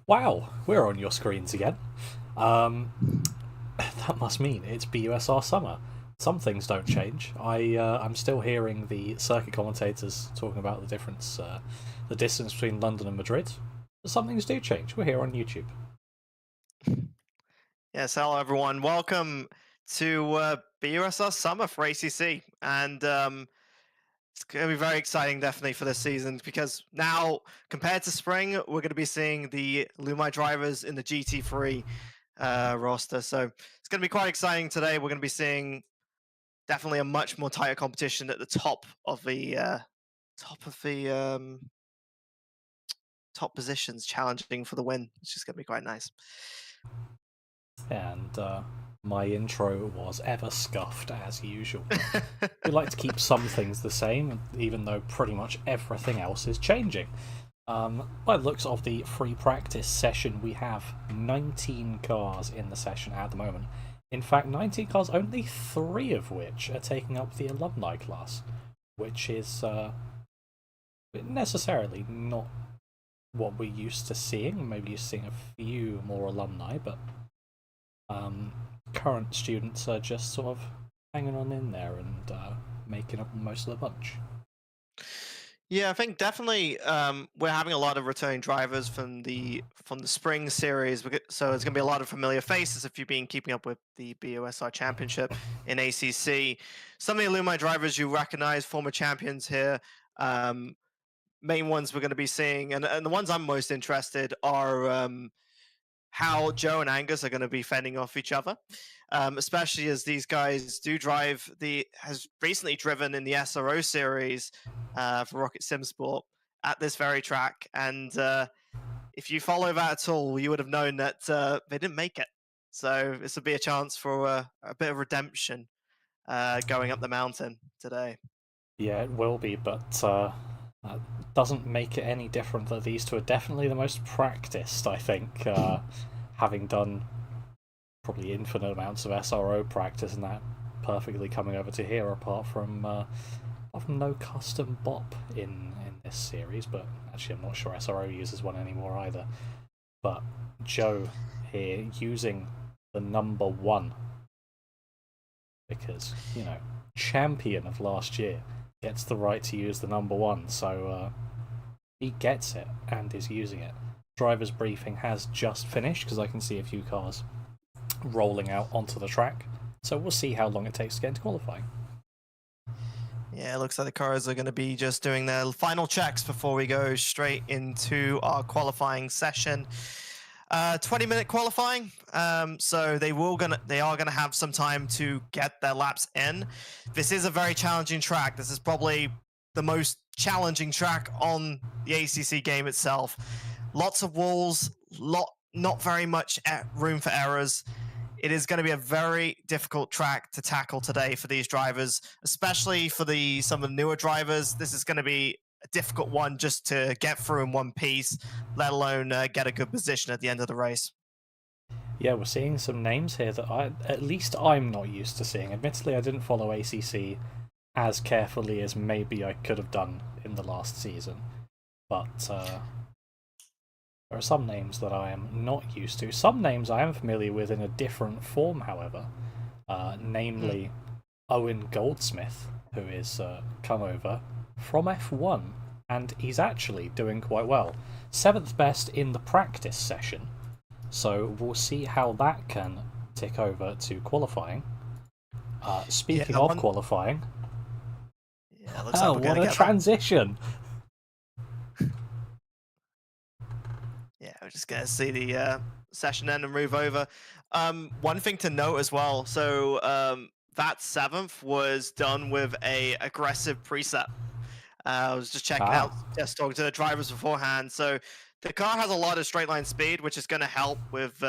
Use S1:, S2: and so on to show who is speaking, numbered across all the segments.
S1: Wow, we're on your screens again. That must mean it's BUSR Summer. Some things don't change. I'm still hearing the circuit commentators talking about the difference, the distance between London and Madrid. But some things do change. We're here on YouTube.
S2: Yes, hello everyone. Welcome to BUSR Summer for ACC, and it's going to be very exciting, definitely for this season because now, compared to spring, we're going to be seeing the Lumai drivers in the GT3 roster. So it's going to be quite exciting today. We're going to be seeing definitely a much more tighter competition at the top of the top positions, challenging for the win. It's just going to be quite nice.
S1: And my intro was ever scuffed as usual. We like to keep some things the same, even though pretty much everything else is changing. By the looks of the free practice session, we have 19 cars in the session at the moment. In fact, 19 cars, only 3 of which are taking up the alumni class, which is necessarily not what we're used to seeing. Maybe you're seeing a few more alumni, but current students are just sort of hanging on in there and making up most of the bunch.
S2: Yeah, I think definitely we're having a lot of returning drivers from the spring series, so it's going to be a lot of familiar faces if you've been keeping up with the BUSR Championship in ACC. Some of the Lumai drivers you recognize, former champions here. Main ones we're going to be seeing, and the ones I'm most interested are how Joe and Angus are going to be fending off each other, especially as these guys do drive has recently driven in the SRO series for Rocket Sim Sport at this very track. And if you follow that at all, you would have known that they didn't make it. So this would be a chance for a bit of redemption going up the mountain today.
S1: Yeah, it will be, but that doesn't make it any different that these two are definitely the most practiced, I think, having done probably infinite amounts of SRO practice and that perfectly coming over to here, apart from no custom bop in this series, but actually I'm not sure SRO uses one anymore either. But Joe here using the number 1 because, you know, champion of last year gets the right to use the number 1, so he gets it and is using it. Driver's briefing has just finished because I can see a few cars rolling out onto the track, so we'll see how long it takes to get into qualifying.
S2: Yeah, it looks like the cars are going to be just doing their final checks before we go straight into our qualifying session. 20-minute qualifying, so they are gonna have some time to get their laps in. This is a very challenging track. This is probably the most challenging track on the ACC game itself. Lots of walls, not very much room for errors. It is going to be a very difficult track to tackle today for these drivers, especially for some of the newer drivers. This is going to be a difficult one just to get through in one piece, let alone get a good position at the end of the race.
S1: Yeah, we're seeing some names here that at least I'm not used to seeing. Admittedly, I didn't follow ACC as carefully as maybe I could have done in the last season, but there are some names that I am not used to. Some names I am familiar with in a different form, however, namely Owen Goldsmith, who is come over from F1, and he's actually doing quite well. 7th best in the practice session, so we'll see how that can tick over to qualifying. Speaking of qualifying,
S2: yeah, looks like we're
S1: what a transition!
S2: Yeah, we're just going to see the session end and move over. One thing to note as well, so that 7th was done with a aggressive preset. I was just checking out, just talking to the drivers beforehand. So the car has a lot of straight line speed, which is going to help with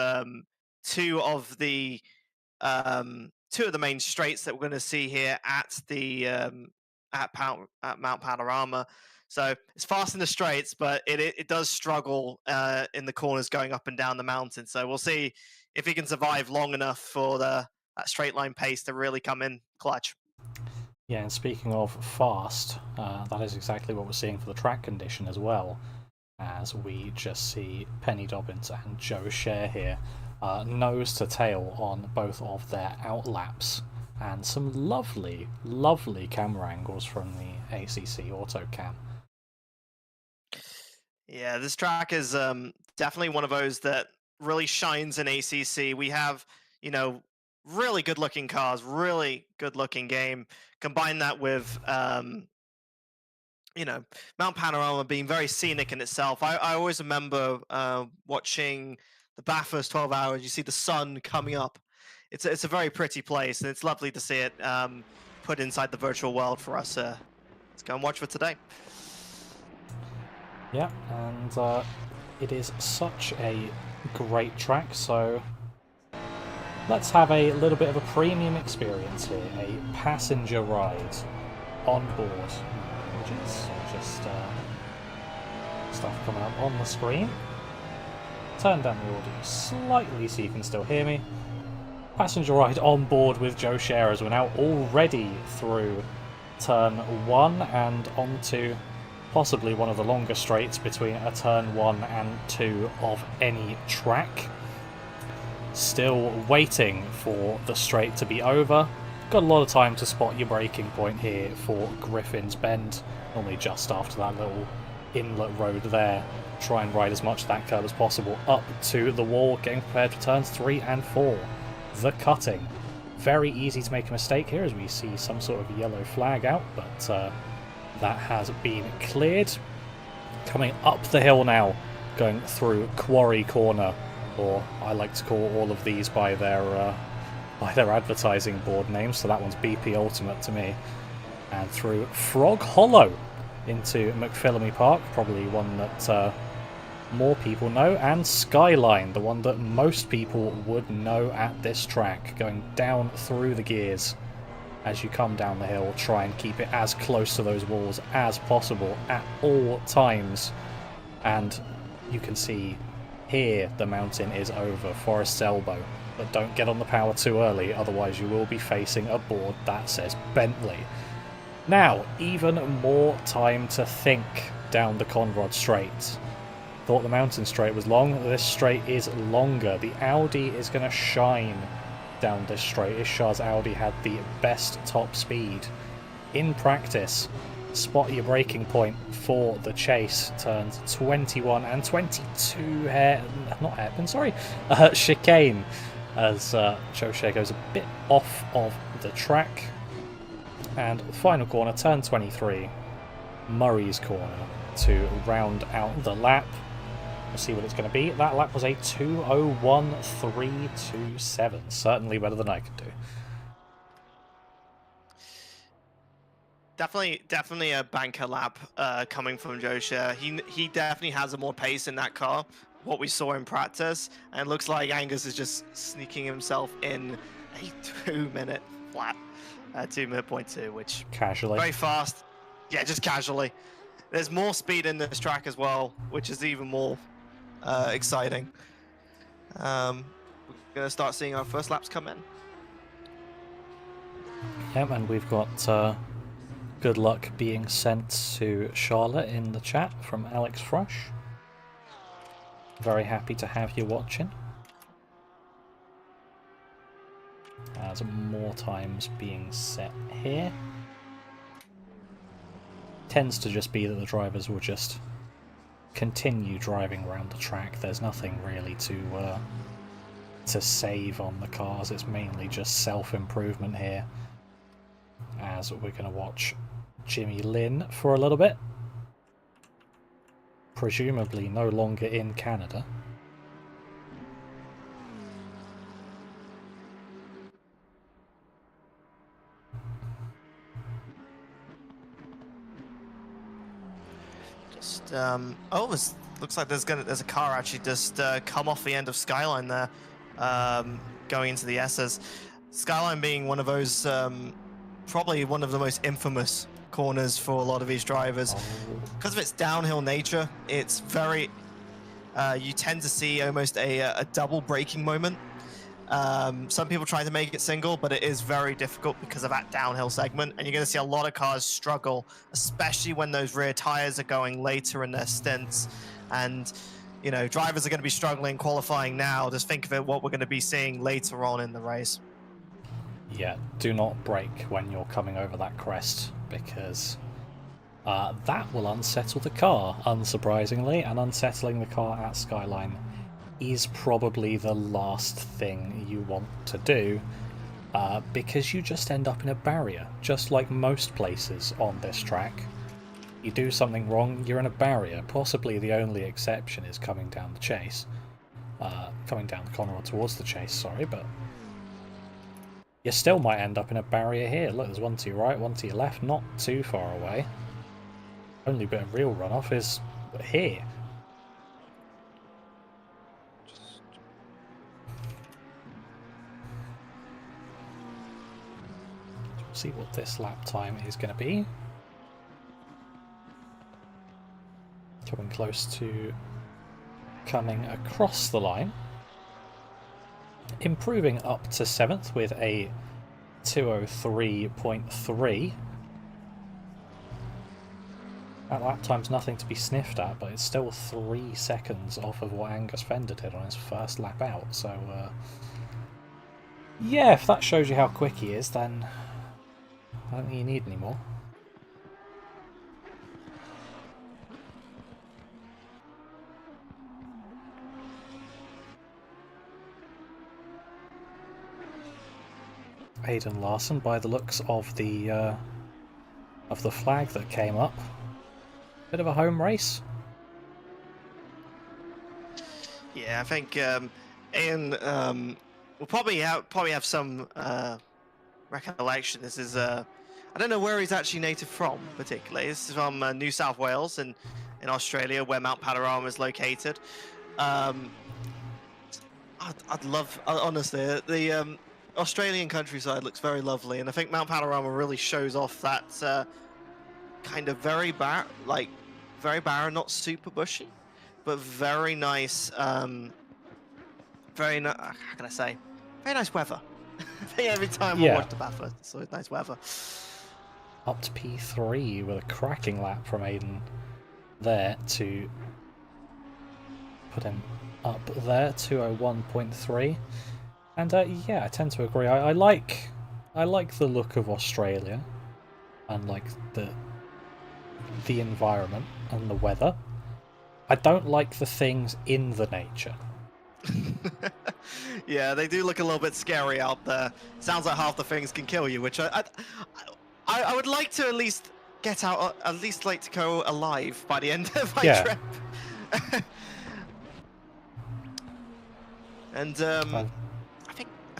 S2: two of the main straights that we're going to see here at the at Mount Panorama. So it's fast in the straights, but it does struggle in the corners going up and down the mountain. So we'll see if he can survive long enough for that straight line pace to really come in clutch.
S1: Yeah, and speaking of fast, that is exactly what we're seeing for the track condition as well. as we just see Penny Dobbins and Joe Share here, nose to tail on both of their outlaps, and some lovely, lovely camera angles from the ACC Auto Cam.
S2: Yeah, this track is definitely one of those that really shines in ACC. We have, you know, really good looking cars, really good looking game. Combine that with, you know, Mount Panorama being very scenic in itself. I always remember watching the Bathurst 12 hours. You see the sun coming up. It's a very pretty place, and it's lovely to see it put inside the virtual world for us. Let's go and watch for today.
S1: Yeah, and it is such a great track, so let's have a little bit of a premium experience here, a passenger ride on board. Just stuff coming up on the screen. Turn down the audio slightly so you can still hear me. Passenger ride on board with Joe Share as we're now already through turn 1 and onto possibly one of the longest straights between a turn 1 and 2 of any track. Still waiting for the straight to be over. Got a lot of time to spot your braking point here for Griffin's Bend. Normally just after that little inlet road there. Try and ride as much of that curve as possible up to the wall, getting prepared for turns 3 and 4. The cutting. Very easy to make a mistake here as we see some sort of yellow flag out, but that has been cleared. Coming up the hill now, going through Quarry Corner, or I like to call all of these by their advertising board names, so that one's BP Ultimate to me. And through Frog Hollow into McPhillamy Park, probably one that more people know, and Skyline, the one that most people would know at this track, going down through the gears. As you come down the hill, try and keep it as close to those walls as possible at all times. And you can see here the mountain is over, Forest's Elbow. But don't get on the power too early, otherwise you will be facing a board that says Bentley. Now, even more time to think down the Conrod Straight. Thought the mountain straight was long, this straight is longer. The Audi is going to shine down this straight. Ishtar's Audi had the best top speed. In practice, spot your braking point for the chase. Turns 21 and 22 chicane, as Joe Share goes a bit off of the track. And final corner, turn 23, Murray's Corner, to round out the lap. We'll see what it's going to be. That lap was a 2:01.327. Certainly better than I could do.
S2: Definitely a banker lap coming from Joe Share. He definitely has a more pace in that car, what we saw in practice, and it looks like Angus is just sneaking himself in a 2-minute flat, 2:02, which
S1: Casually.
S2: very fast. Yeah, just casually. There's more speed in this track as well, which is even more exciting. We're gonna start seeing our first laps come in.
S1: Yep, and we've got good luck being sent to Charlotte in the chat from Alex Frush. Very happy to have you watching. As more times being set here. Tends to just be that the drivers will just continue driving around the track. There's nothing really to save on the cars. It's mainly just self-improvement here. As we're going to watch Jimmy Lynn for a little bit. Presumably no longer in Canada.
S2: This looks like there's a car actually just come off the end of Skyline there, going into the S's. Skyline being one of those, probably one of the most infamous corners for a lot of these drivers. Because of its downhill nature, it's very, you tend to see almost a double braking moment. Some people try to make it single, but it is very difficult because of that downhill segment, and you're going to see a lot of cars struggle, especially when those rear tires are going later in their stints. And, you know, drivers are going to be struggling qualifying now. Just think of it, what we're going to be seeing later on in the race.
S1: Yeah, do not brake when you're coming over that crest, because that will unsettle the car, unsurprisingly, and unsettling the car at Skyline is probably the last thing you want to do, because you just end up in a barrier, just like most places on this track. You do something wrong, you're in a barrier. Possibly the only exception is coming down the chase. Coming down the corner or towards the chase, sorry, but you still might end up in a barrier here. Look, there's one to your right, one to your left, not too far away. Only bit of real runoff is here. We'll see what this lap time is going to be. Coming close to coming across the line. Improving up to 7th with a 2:03.3. That lap time's nothing to be sniffed at, but it's still 3 seconds off of what Angus Fender did on his first lap out, so yeah, if that shows you how quick he is, then I don't think you need any more. Aidan Larson, by the looks of the flag that came up, bit of a home race.
S2: Yeah, I think Ian will probably have some recollection. This is I don't know where he's actually native from particularly. This is from New South Wales in Australia, where Mount Panorama is located. I'd love, honestly, the Australian countryside looks very lovely, and I think Mount Panorama really shows off that kind of very barren, not super bushy, but very nice. How can I say? Very nice weather. I think every time I watch the Bathurst, it's always nice weather.
S1: Up to P3 with a cracking lap from Aidan there to put him up there, 2:01.3. And yeah, I tend to agree. I like the look of Australia, and like the environment and the weather. I don't like the things in the nature.
S2: Yeah, they do look a little bit scary out there. Sounds like half the things can kill you, which I would like to at least get out, at least like to go alive by the end of my trip. And I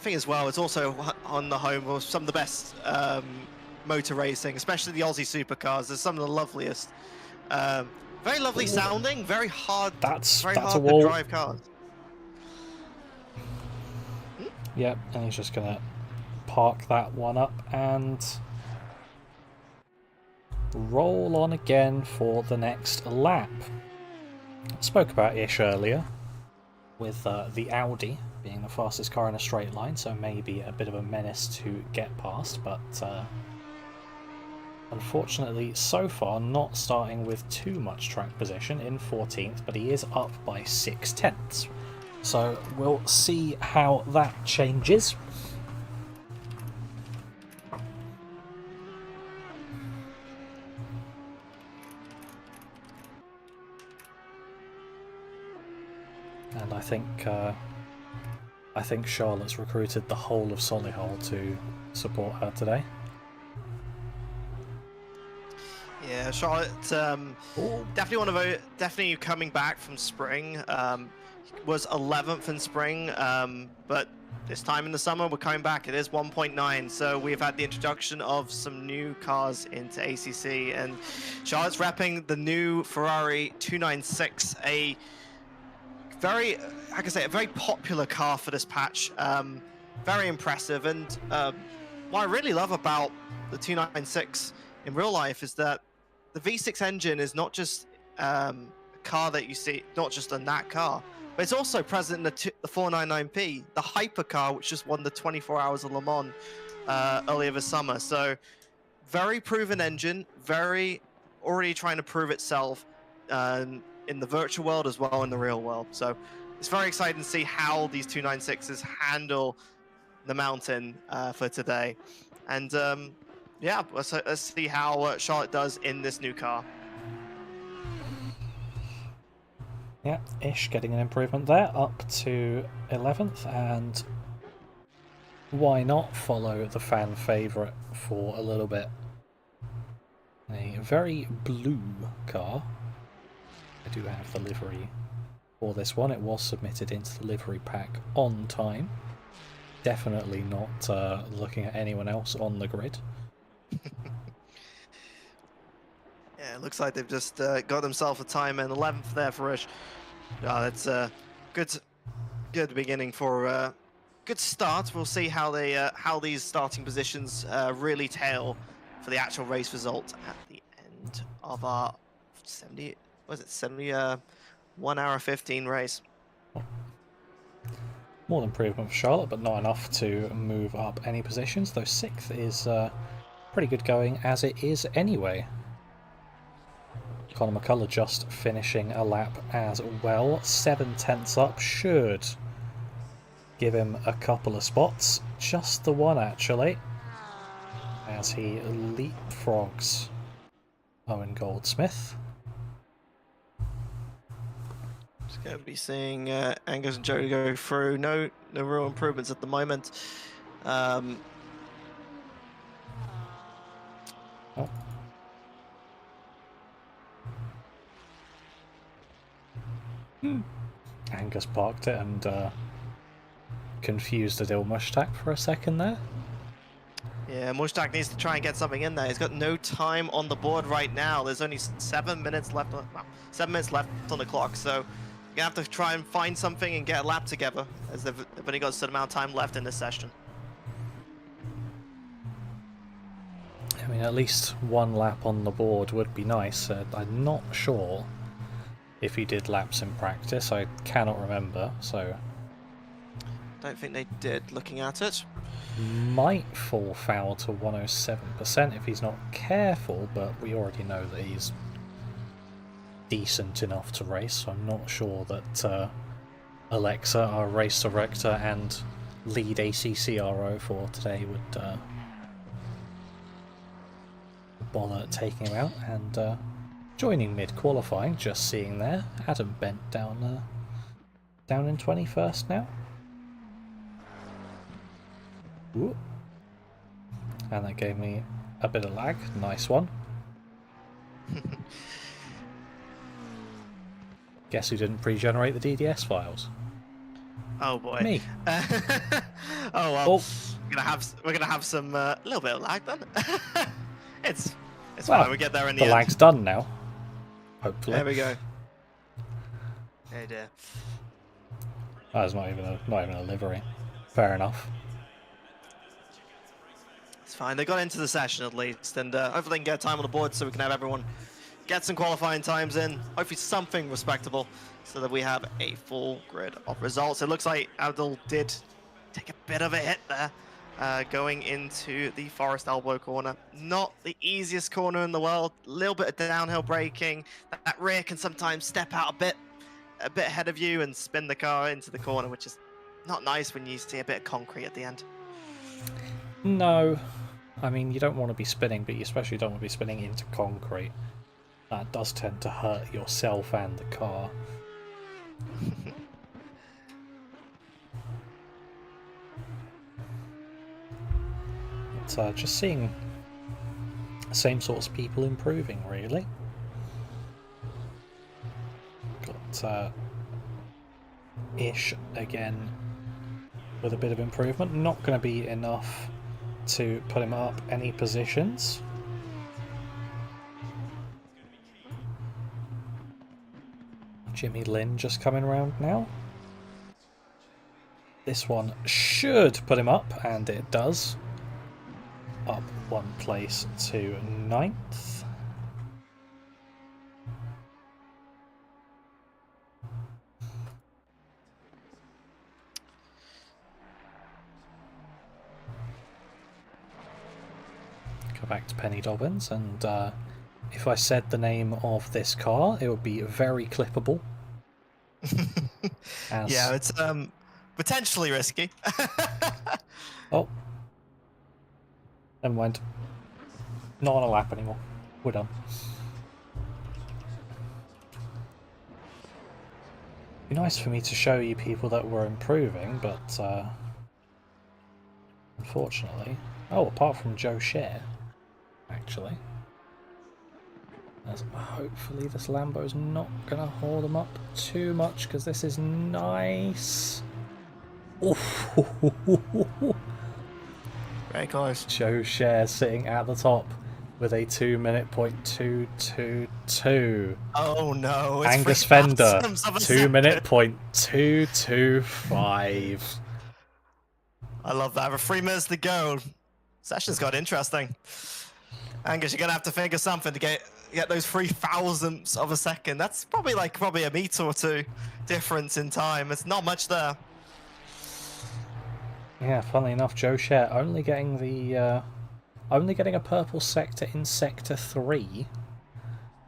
S2: think as well, it's also on the home of some of the best motor racing, especially the Aussie supercars. There's some of the loveliest, very lovely sounding, very hard to drive cars.
S1: Yep, and he's just gonna park that one up and roll on again for the next lap. Spoke about Ish earlier, with the Audi being the fastest car in a straight line, so maybe a bit of a menace to get past, but unfortunately so far not starting with too much track position in 14th, but he is up by 0.6. So we'll see how that changes. And I think Charlotte's recruited the whole of Solihull to support her today.
S2: Yeah, Charlotte definitely coming back from spring. Was 11th in spring, but this time in the summer we're coming back. It is 1.9, so we've had the introduction of some new cars into ACC, and Charlotte's repping the new Ferrari 296, a very, like I say, a very popular car for this patch. Very impressive, and what I really love about the 296 in real life is that the V6 engine is not just a car that you see, not just in that car, but it's also present in the 499P, the hypercar, which just won the 24 Hours of Le Mans earlier this summer. So very proven engine, very already trying to prove itself. in the virtual world as well in the real world. So it's very exciting to see how these 296s handle the mountain for today. And yeah, let's see how Charlotte does in this new car.
S1: Yeah, Ish getting an improvement there, up to 11th, and why not follow the fan favourite for a little bit. A very blue car. I do have the livery for this one. It was submitted into the livery pack on time. Definitely not looking at anyone else on the grid.
S2: Yeah, it looks like they've just got themselves a time and 11th there for Ish. That's a good beginning for good start. We'll see how they how these starting positions really tail for the actual race result at the end of our 1 hour 15 race.
S1: More improvement for Charlotte, but not enough to move up any positions, though 6th is pretty good going as it is anyway. Conor McCullough just finishing a lap as well. 7/10 up should give him a couple of spots. Just the one, actually, as he leapfrogs Owen Goldsmith.
S2: Just going to be seeing Angus and Jody go through. No real improvements at the moment.
S1: Oh. Angus parked it and confused Adil Mushtaq for a second there.
S2: Yeah, Mushtaq needs to try and get something in there. He's got no time on the board right now. There's only 7 minutes left. 7 minutes left on the clock, so you're gonna have to try and find something and get a lap together, as they've only got a certain amount of time left in this session.
S1: I mean, at least one lap on the board would be nice. I'm not sure if he did laps in practice. I cannot remember, so...
S2: Don't think they did, looking at it.
S1: Might fall foul to 107% if he's not careful, but we already know that he's decent enough to race, so I'm not sure that Alexa, our race director and lead ACC RO for today, would bother taking him out. And joining mid-qualifying, just seeing there, Adam Bent down in 21st now. Ooh. And that gave me a bit of lag. Nice one. Guess who didn't pre-generate the DDS files?
S2: Oh boy.
S1: Me.
S2: Oh well. Oh. We're gonna have some little bit of lag then. it's
S1: well,
S2: fine. We get there in the end.
S1: The lag's done now. Hopefully.
S2: There we go. Oh dear.
S1: That was not even a livery. Fair enough.
S2: It's fine. They got into the session at least, and hopefully they can get time on the board so we can have everyone get some qualifying times in. Hopefully something respectable, so that we have a full grid of results. It looks like Abdul did take a bit of a hit there, going into the Forest Elbow corner. Not the easiest corner in the world. A little bit of downhill braking. That rear can sometimes step out a bit ahead of you and spin the car into the corner, which is not nice when you see a bit of concrete at the end.
S1: No. I mean, you don't want to be spinning, but you especially don't want to be spinning into concrete. That does tend to hurt yourself and the car. But just seeing the same sorts of people improving, really. Got Ish again with a bit of improvement. Not going to be enough to put him up any positions. Jimmy Lynn just coming around now. This one should put him up, and it does. Up one place to 9th. Go back to Penny Dobbins, and if I said the name of this car, it would be very clippable.
S2: Yeah, it's potentially risky.
S1: Oh. Never mind. Not on a lap anymore. We're done. It'd be nice for me to show you people that were improving, but unfortunately... Oh, apart from Joe Share, actually. As hopefully this Lambo's not going to hold them up too much, because this is nice. Oof.
S2: Very close.
S1: Joe Share sitting at the top with a 2-minute .222.
S2: Oh no! It's
S1: Angus
S2: 3
S1: Fender,
S2: thousandths of a
S1: 2-minute
S2: second.
S1: .225.
S2: I love that. With 3 minutes to go, session's got interesting. Angus, you're gonna have to figure something to get those 3 thousandths of a second. That's probably a meter or two difference in time. It's not much there.
S1: Yeah, funnily enough, Joe Share only getting a purple sector in sector 3.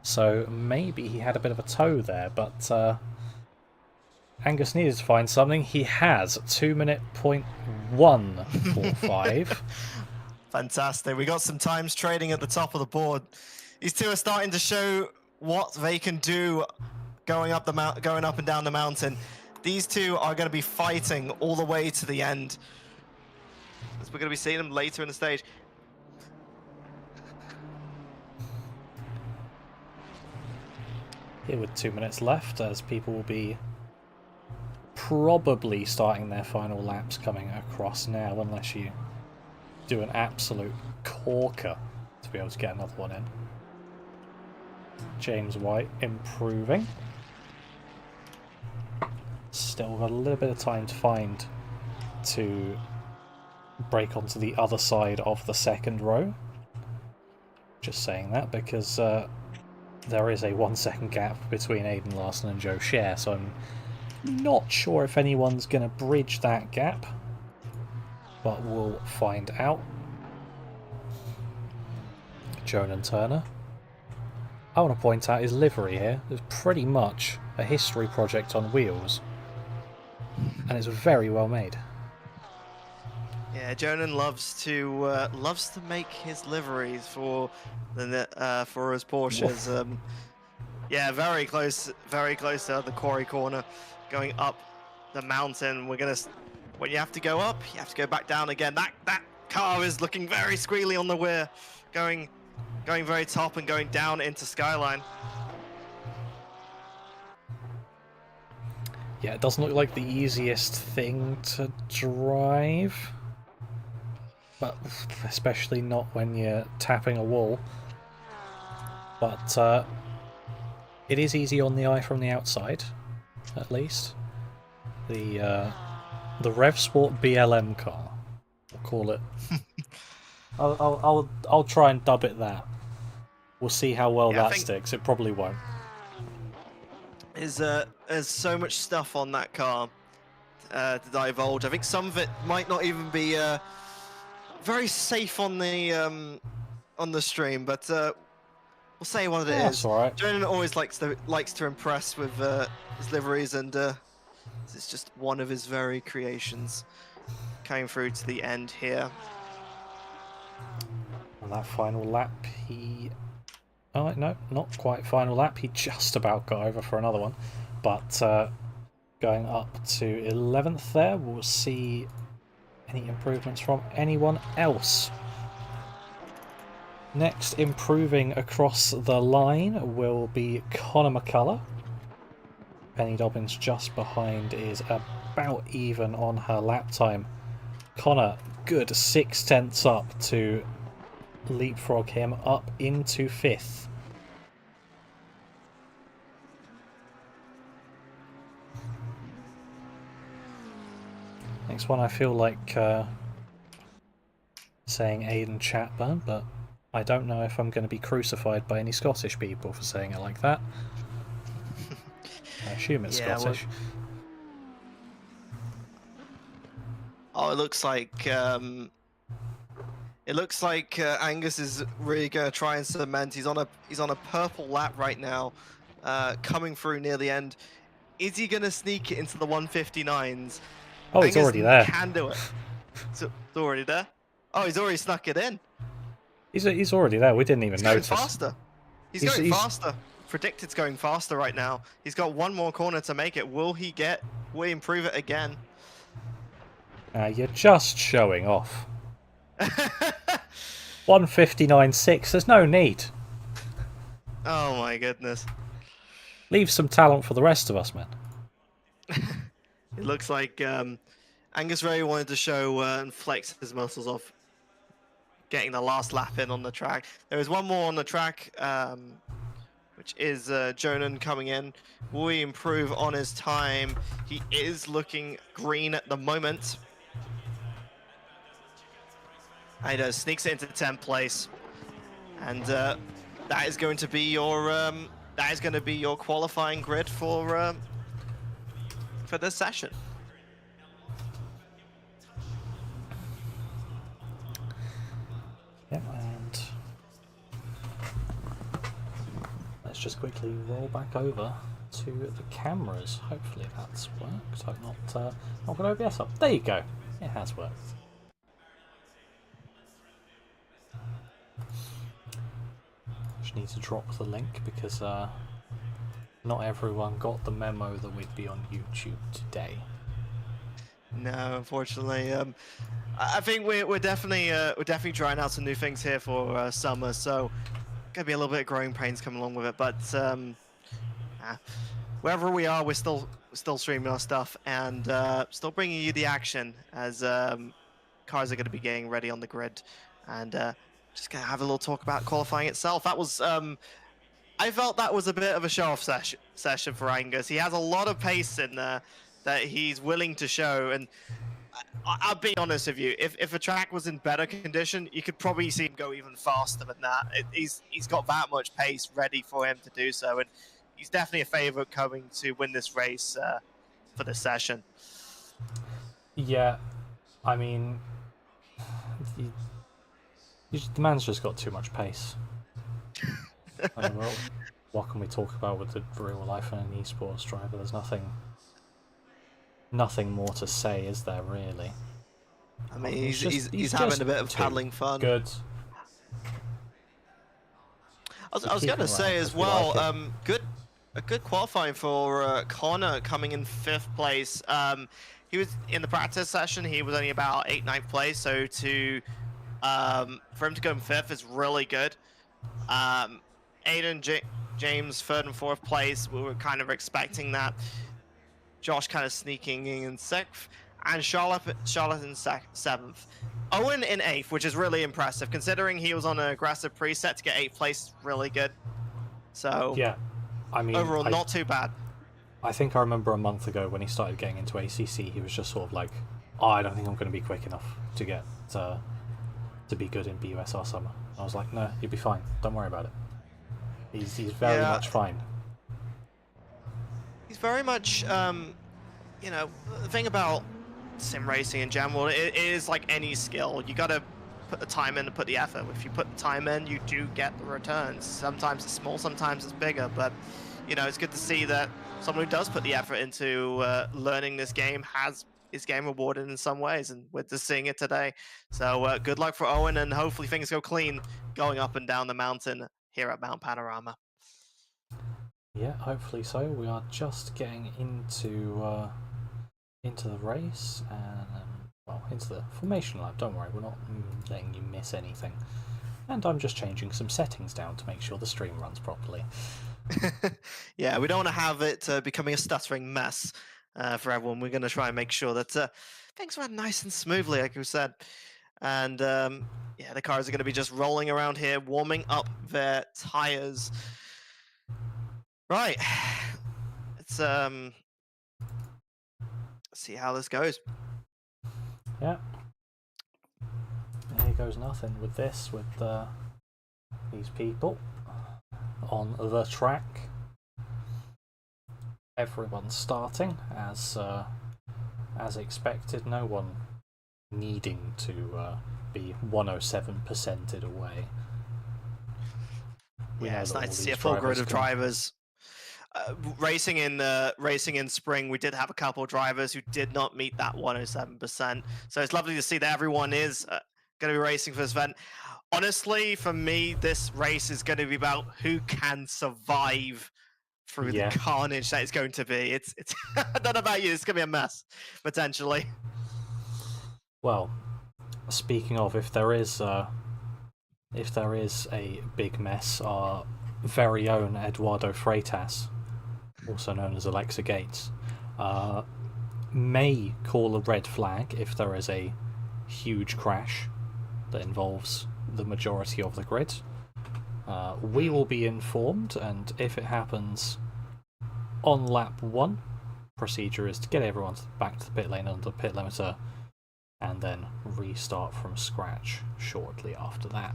S1: So maybe he had a bit of a toe there, but Angus needed to find something. He has 2-minute .145.
S2: Fantastic. We got some times trading at the top of the board. These two are starting to show what they can do going up and down the mountain. These two are going to be fighting all the way to the end. As we're going to be seeing them later in the stage.
S1: Here with 2 minutes left, as people will be probably starting their final laps coming across now, unless you do an absolute corker to be able to get another one in. James White improving. Still got a little bit of time to find to break onto the other side of the second row. Just saying that because there is a 1 second gap between Aidan Larson and Joe Share, so I'm not sure if anyone's going to bridge that gap, but we'll find out. Jonan Turner. I want to point out his livery here. It's pretty much a history project on wheels, and it's very well made.
S2: Yeah, Jonan loves to make his liveries for his Porsches. Yeah, very close to the quarry corner, going up the mountain. When you have to go up, you have to go back down again. That car is looking very squealy on the rear, going very top and going down into Skyline.
S1: Yeah, it doesn't look like the easiest thing to drive, but especially not when you're tapping a wall. But it is easy on the eye from the outside, at least. The Rev Sport BLM car, we'll call it. I'll try and dub it that. We'll see how well that sticks. It probably won't.
S2: There's so much stuff on that car to divulge. I think some of it might not even be very safe on the stream, but we'll say what it is.
S1: That's all right.
S2: Jonan always likes to impress with his liveries, and it's just one of his very creations. Coming through to the end here.
S1: On that final lap, oh, no, not quite final lap. He just about got over for another one. But going up to 11th there, we'll see any improvements from anyone else. Next, improving across the line will be Connor McCullough. Penny Dobbins just behind is about even on her lap time. Connor, good 6/10 up to leapfrog him up into 5th. Next one I feel like saying Aidan Chatburn, but I don't know if I'm going to be crucified by any Scottish people for saying it like that. I assume it's Scottish.
S2: Oh, it looks like It looks like Angus is really going to try and cement. He's on a purple lap right now, coming through near the end. Is he going to sneak it into the 159s?
S1: Oh, he's
S2: Angus
S1: already there.
S2: can do it. So it's already there. Oh, he's already snuck it in.
S1: He's already there. We didn't even notice.
S2: Going faster. He's going faster. Predicted's going faster right now. He's got one more corner to make it. Will he improve it again?
S1: You're just showing off. 159.6. There's no need.
S2: Oh my goodness.
S1: Leave some talent for the rest of us, man.
S2: It looks like Angus really wanted to show and flex his muscles off getting the last lap in on the track. There is one more on the track, which is Jonan coming in. Will he improve on his time? He is looking green at the moment. And he does, sneaks it into 10th place. And that is going to be your qualifying grid for this session.
S1: Yeah, and let's just quickly roll back over to the cameras. Hopefully that's worked. I've not got OBS up. There you go. It has worked. Just need to drop the link because not everyone got the memo that we'd be on YouTube today.
S2: No, unfortunately. I think we're definitely trying out some new things here for summer, so gonna be a little bit of growing pains coming along with it. But wherever we are, we're still streaming our stuff and still bringing you the action as cars are going to be getting ready on the grid, and just gonna have a little talk about qualifying itself. That was I felt that was a bit of a show-off session for Angus. He has a lot of pace in there that he's willing to show, and I'll be honest with you, if a track was in better condition, you could probably see him go even faster than that. He's got that much pace ready for him to do so, and he's definitely a favourite coming to win this race for this session.
S1: Yeah, I mean, the man's just got too much pace. I mean, well, what can we talk about with the real life and an esports driver? There's nothing more to say, is there, really?
S2: I mean, he's having a bit of paddling fun.
S1: Good.
S2: I was going to say as well, a good qualifying for Connor coming in 5th place. He was in the practice session. He was only about 8th, 9th place. So for him to go in 5th is really good. Aiden James 3rd and 4th place. We were kind of expecting that. Josh kind of sneaking in 6th, and Charlotte in 7th. Owen in 8th, which is really impressive considering he was on an aggressive preset to get 8th place. Really good. So
S1: yeah, I mean,
S2: overall not too bad.
S1: I think I remember a month ago when he started getting into ACC, he was just sort of like, "Oh, I don't think I'm going to be quick enough to get to be good in BUSR Summer." I was like, "No, you'll be fine. Don't worry about it." He's very much fine.
S2: He's very much, you know, the thing about sim racing in general, it is like any skill. You got to put the time in and put the effort. If you put the time in, you do get the returns. Sometimes it's small, sometimes it's bigger, but you know, it's good to see that someone who does put the effort into learning this game has his game rewarded in some ways, and we're just seeing it today. So good luck for Owen, and hopefully things go clean going up and down the mountain here at Mount Panorama.
S1: Yeah, hopefully so. We are just getting into the race and well, into the formation lab. Don't worry, we're not letting you miss anything. And I'm just changing some settings down to make sure the stream runs properly.
S2: Yeah, we don't want to have it becoming a stuttering mess for everyone. We're going to try and make sure that things run nice and smoothly, like we said. And yeah, the cars are going to be just rolling around here, warming up their tires. Right. Let's see how this goes.
S1: Yeah. Here goes nothing with this, with these people on the track. Everyone's starting as expected. No one needing to be 107%ed away.
S2: Yeah, it's nice to see a full grid of drivers. Racing in spring, we did have a couple of drivers who did not meet that 107%. So it's lovely to see that everyone is going to be racing for this event. Honestly, for me, this race is going to be about who can survive through the carnage that it's going to be. It's I don't know about you, it's going to be a mess, potentially.
S1: Well, speaking of, if there is a big mess, our very own Eduardo Freitas, also known as Alexa Gates, may call a red flag if there is a huge crash that involves the majority of the grid. We will be informed, and if it happens on lap 1, procedure is to get everyone back to the pit lane under the pit limiter and then restart from scratch shortly after that.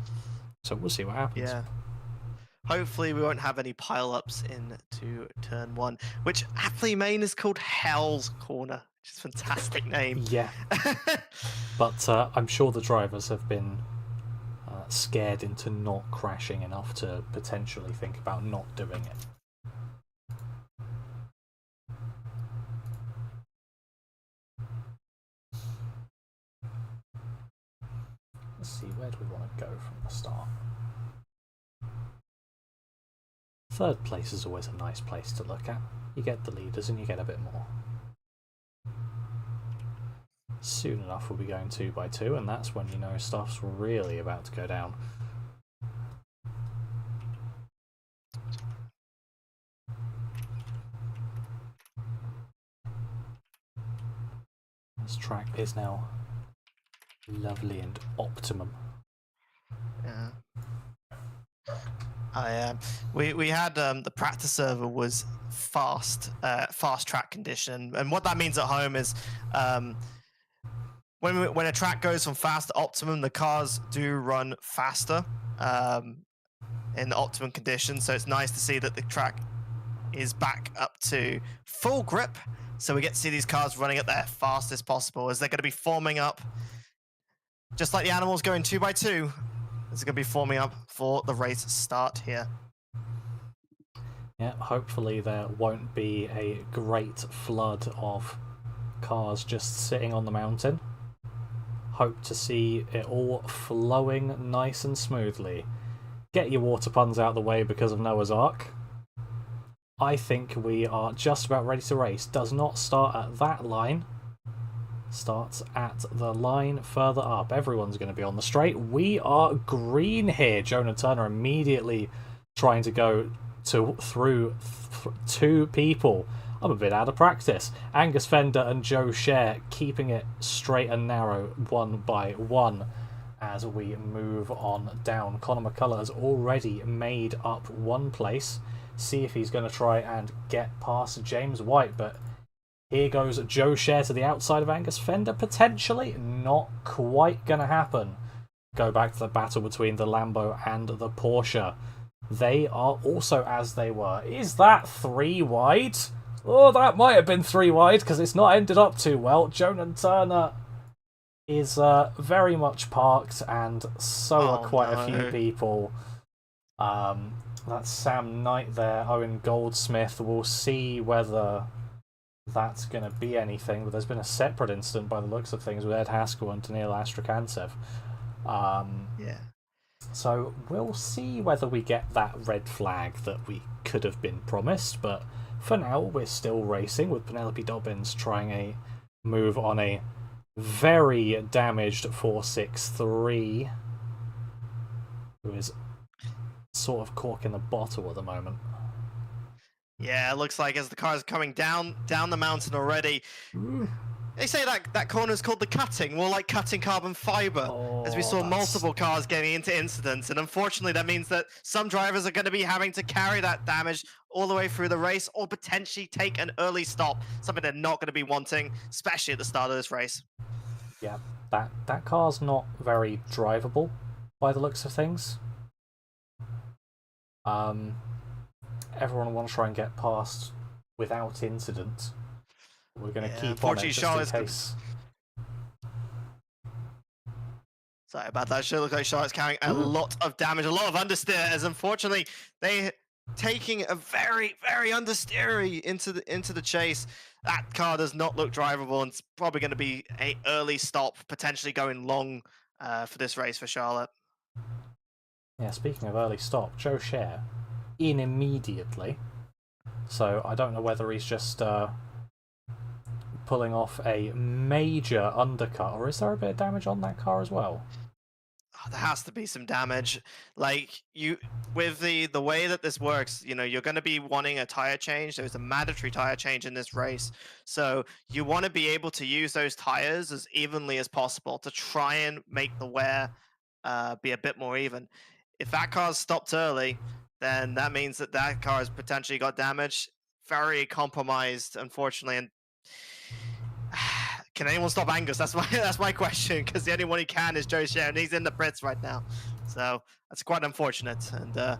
S1: So we'll see what happens.
S2: Yeah. Hopefully we won't have any pile-ups into turn 1, which aptly main is called Hell's Corner, which is a fantastic name.
S1: Yeah. But I'm sure the drivers have been scared into not crashing enough to potentially think about not doing it. Let's see, where do we want to go from the start? Third place is always a nice place to look at. You get the leaders and you get a bit more. Soon enough we'll be going 2x2, and that's when you know stuff's really about to go down. This track is now lovely and optimum.
S2: Yeah. We had the practice server was fast track condition, and what that means at home is when a track goes from fast to optimum, the cars do run faster in the optimum condition. So it's nice to see that the track is back up to full grip, so we get to see these cars running at their fastest possible, as they're going to be forming up just like the animals going 2x2. It's going to be forming up for the race start here.
S1: Yeah, hopefully there won't be a great flood of cars just sitting on the mountain. Hope to see it all flowing nice and smoothly. Get your water puns out of the way because of Noah's Ark. I think we are just about ready to race. Does not start at that line. Starts at the line further up. Everyone's going to be on the straight. We are green here. Jonah Turner immediately trying to go through two people. I'm a bit out of practice. Angus Fender and Joe Share keeping it straight and narrow one by one as we move on down. Conor McCullough has already made up one place. See if he's going to try and get past James White, but here goes Joe Share to the outside of Angus Fender. Potentially not quite going to happen. Go back to the battle between the Lambo and the Porsche. They are also as they were. Is that 3 wide? Oh, that might have been 3 wide because it's not ended up too well. Jonah Turner is very much parked, and so are quite a few people. That's Sam Knight there, Owen Goldsmith. We'll see whether that's going to be anything, but there's been a separate incident by the looks of things with Ed Haskell and Daniil Astrakhantev.
S2: Yeah.
S1: So we'll see whether we get that red flag that we could have been promised, but for now we're still racing with Penelope Dobbins trying a move on a very damaged 463, who is sort of corking the bottle at the moment.
S2: Yeah, it looks like as the cars are coming down the mountain already. They say that corner is called the cutting, more like cutting carbon fiber, as we saw multiple cars getting into incidents. And unfortunately, that means that some drivers are going to be having to carry that damage all the way through the race, or potentially take an early stop, something they're not going to be wanting, especially at the start of this race.
S1: Yeah, that car's not very drivable by the looks of things. Everyone wants to try and get past without incident. We're going to keep on it just in case.
S2: Sorry about that. Should look like Charlotte's carrying a lot of damage, a lot of understeer, as unfortunately they taking a very, very understeery into the chase. That car does not look drivable, and it's probably going to be an early stop, potentially going long for this race for Charlotte.
S1: Yeah, speaking of early stop, Joe Scher in immediately. So I don't know whether he's just pulling off a major undercut, or is there a bit of damage on that car as well?
S2: Oh, there has to be some damage. Like with the way that this works, you're going to be wanting a tire change. There's a mandatory tire change in this race, so you want to be able to use those tires as evenly as possible to try and make the wear be a bit more even. If that car's stopped early, then that means that car has potentially got damage, very compromised, unfortunately. And can anyone stop Angus? That's my question, because the only one he can is Joe Scher, and he's in the Brits right now. So that's quite unfortunate. And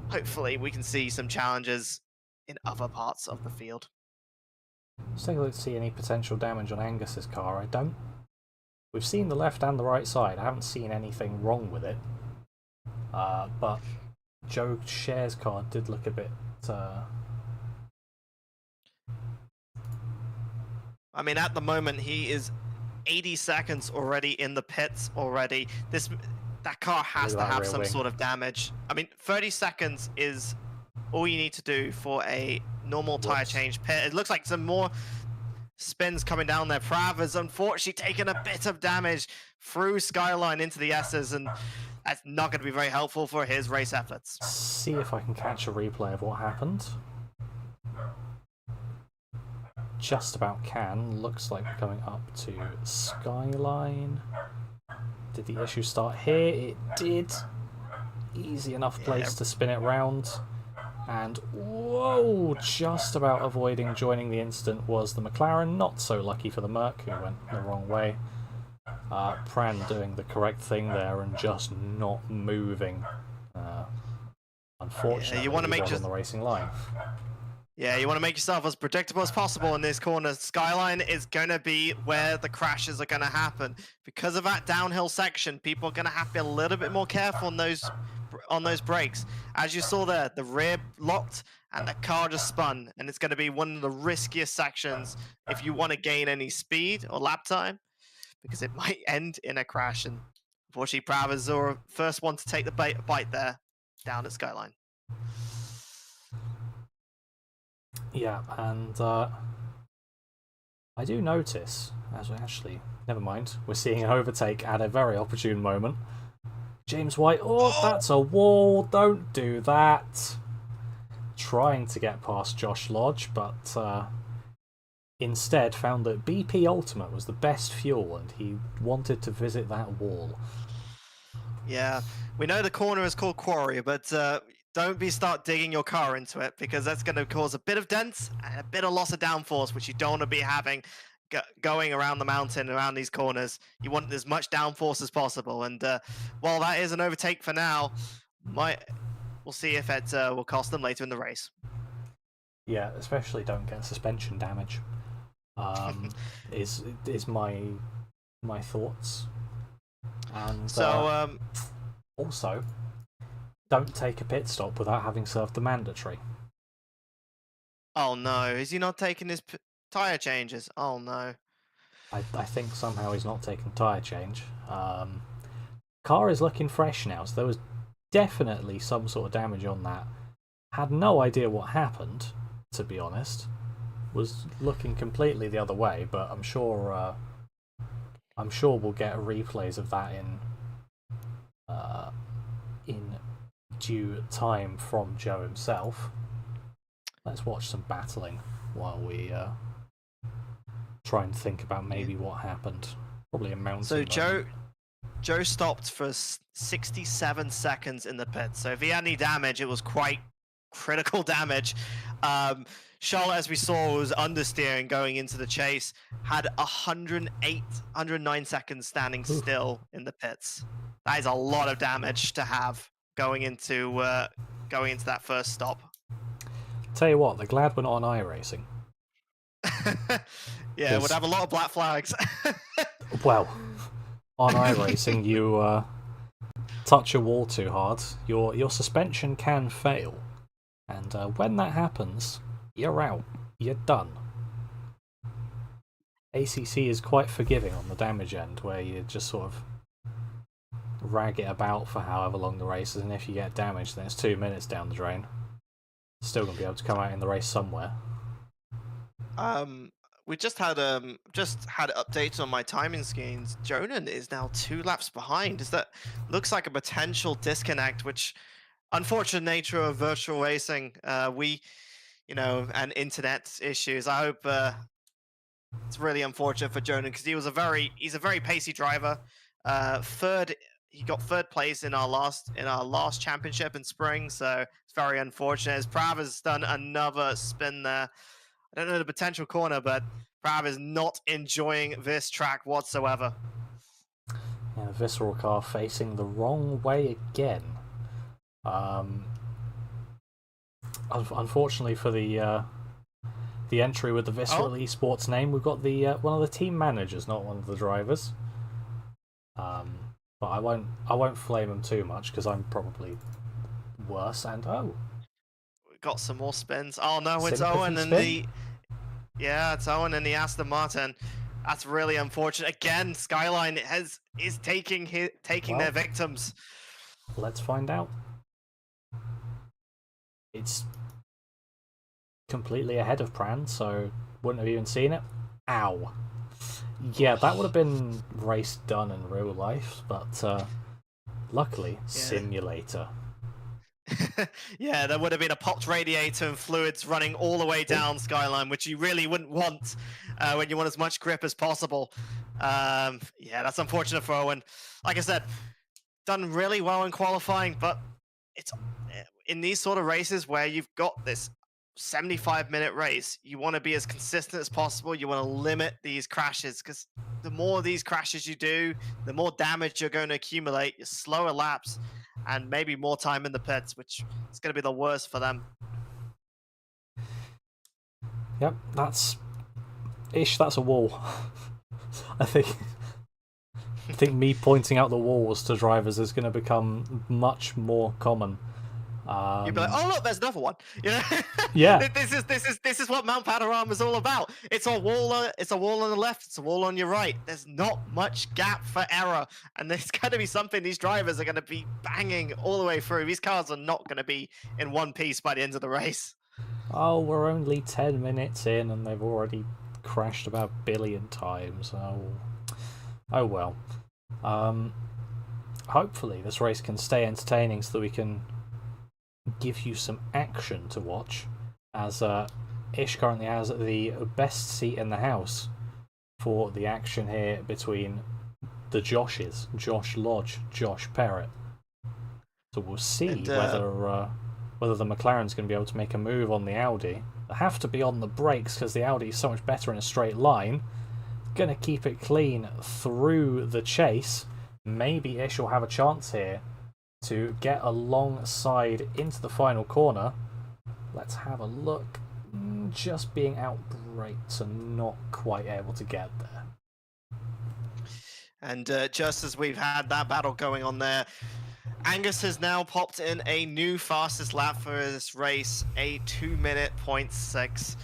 S2: hopefully we can see some challenges in other parts of the field.
S1: Let's take a look to see any potential damage on Angus's car. I don't. We've seen the left and the right side. I haven't seen anything wrong with it. But Joe Scher's car did look a bit.
S2: I mean, at the moment, he is 80 seconds already in the pits already. That car has to have some sort of damage. I mean, 30 seconds is all you need to do for a normal tire change pit. It looks like some more spins coming down there. Prav has unfortunately taken a bit of damage through Skyline into the S's, and that's not going to be very helpful for his race efforts.
S1: See if I can catch a replay of what happened. Just about can. Looks like we're coming up to Skyline. Did the issue start here? It did. Easy enough place to spin it round. And whoa, just about avoiding joining the incident was the McLaren. Not so lucky for the Merc, who went the wrong way. Pran doing the correct thing there and just not moving. Unfortunately,
S2: you want to make
S1: on the racing line.
S2: Yeah, you want to make yourself as predictable as possible in this corner. Skyline is going to be where the crashes are going to happen. Because of that downhill section, people are going to have to be a little bit more careful on those brakes. As you saw there, the rear locked and the car just spun. And it's going to be one of the riskiest sections if you want to gain any speed or lap time, because it might end in a crash. And unfortunately, Prav is the first one to take the bite there down at Skyline.
S1: Yeah, and I do notice, as we actually, never mind, we're seeing an overtake at a very opportune moment. James White, oh, that's a wall, don't do that. Trying to get past Josh Lodge, but instead found that BP Ultimate was the best fuel and he wanted to visit that wall.
S2: Yeah, we know the corner is called Quarry, but don't start digging your car into it, because that's going to cause a bit of dents and a bit of loss of downforce, which you don't want to be having going around the mountain, around these corners. You want as much downforce as possible. And while that is an overtake for now, we'll see if it will cost them later in the race.
S1: Yeah, especially don't get suspension damage. Is my thoughts. And
S2: so
S1: also, don't take a pit stop without having served the mandatory.
S2: Oh no, is he not taking his tyre changes? Oh no.
S1: I think somehow he's not taking tyre change. Car is looking fresh now, so there was definitely some sort of damage on that. Had no idea what happened, to be honest. Was looking completely the other way, but I'm sure we'll get replays of that in due time from Joe himself. Let's watch some battling while we try and think about maybe what happened. Probably a mountain.
S2: So Joe stopped for 67 seconds in the pit. So if he had any damage, it was quite critical damage. Charlotte, as we saw, was understeering going into the chase, had 109 seconds standing still in the pits. That is a lot of damage to have going into that first stop.
S1: Tell you what, they're glad we're not on iRacing.
S2: Yeah, it would have a lot of black flags.
S1: Well, on iRacing, you touch a wall too hard, your suspension can fail, and when that happens, you're out. You're done. ACC is quite forgiving on the damage end, where you just sort of rag it about for however long the race is, and if you get damaged, then it's 2 minutes down the drain. Still gonna be able to come out in the race somewhere.
S2: We just had updates on my timing screens. Jonan is now 2 laps behind. Looks like a potential disconnect, which unfortunate nature of virtual racing. And internet issues. I hope it's really unfortunate for Jonan because he's a very pacey driver. He got 3rd place in our last championship in spring, so it's very unfortunate. As Prav has done another spin there. I don't know the potential corner, but Prav is not enjoying this track whatsoever.
S1: Yeah, Visceral car facing the wrong way again. Unfortunately for the entry with the Visceral Esports name, we've got the one of the team managers, not one of the drivers. But I won't flame him too much because I'm probably worse. And
S2: we got some more spins. Oh no, it's
S1: sympathy
S2: Owen
S1: spin?
S2: it's Owen in the Aston Martin. That's really unfortunate. Again, Skyline is taking their victims.
S1: Let's find out. It's completely ahead of Pran, so wouldn't have even seen it. Ow. Yeah, that would have been race done in real life, but luckily, simulator.
S2: Yeah, there would have been a popped radiator and fluids running all the way down Skyline, which you really wouldn't want when you want as much grip as possible. Yeah, that's unfortunate for Owen. Like I said, done really well in qualifying, but it's in these sort of races where you've got this 75-minute race, you want to be as consistent as possible. You want to limit these crashes because the more of these crashes you do, the more damage you're going to accumulate, your slower laps, and maybe more time in the pits, which is going to be the worst for them.
S1: Yep, that's a wall. I think me pointing out the walls to drivers is going to become much more common.
S2: You'd be like, "Oh look, there's another one." You know,
S1: yeah.
S2: This is what Mount Panorama is all about. It's a wall. It's a wall on the left. It's a wall on your right. There's not much gap for error, and there's going to be something these drivers are going to be banging all the way through. These cars are not going to be in one piece by the end of the race.
S1: Oh, we're only 10 minutes in, and they've already crashed about a billion times. Oh well. Hopefully, this race can stay entertaining so that we can give you some action to watch, as Ish currently has the best seat in the house for the action here between the Joshes, Josh Lodge, Josh Perrott. So we'll see whether the McLaren's going to be able to make a move on the Audi. They have to be on the brakes because the Audi is so much better in a straight line. Going to keep it clean through the chase. Maybe Ish will have a chance here to get alongside into the final corner. Let's have a look. Just being outbraked and not quite able to get there.
S2: And just as we've had that battle going on there, Angus has now popped in a new fastest lap for this race, a 2-minute 0.6.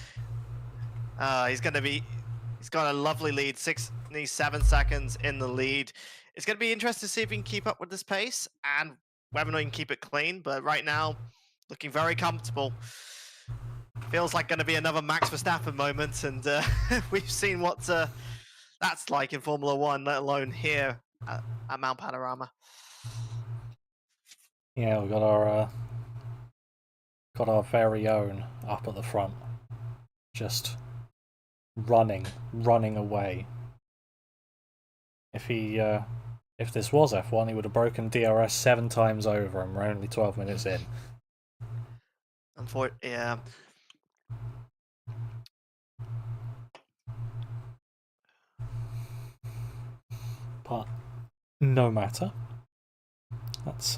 S2: He's got a lovely lead, 67 seconds in the lead. It's going to be interesting to see if he can keep up with this pace and whether or not he can keep it clean, but right now, looking very comfortable. Feels like going to be another Max Verstappen moment, and we've seen what that's like in Formula 1, let alone here at Mount Panorama.
S1: Yeah, we've got our very own up at the front, just running away. If this was F1, he would have broken DRS 7 times over, and we're only 12 minutes in.
S2: Yeah.
S1: But no matter. Let's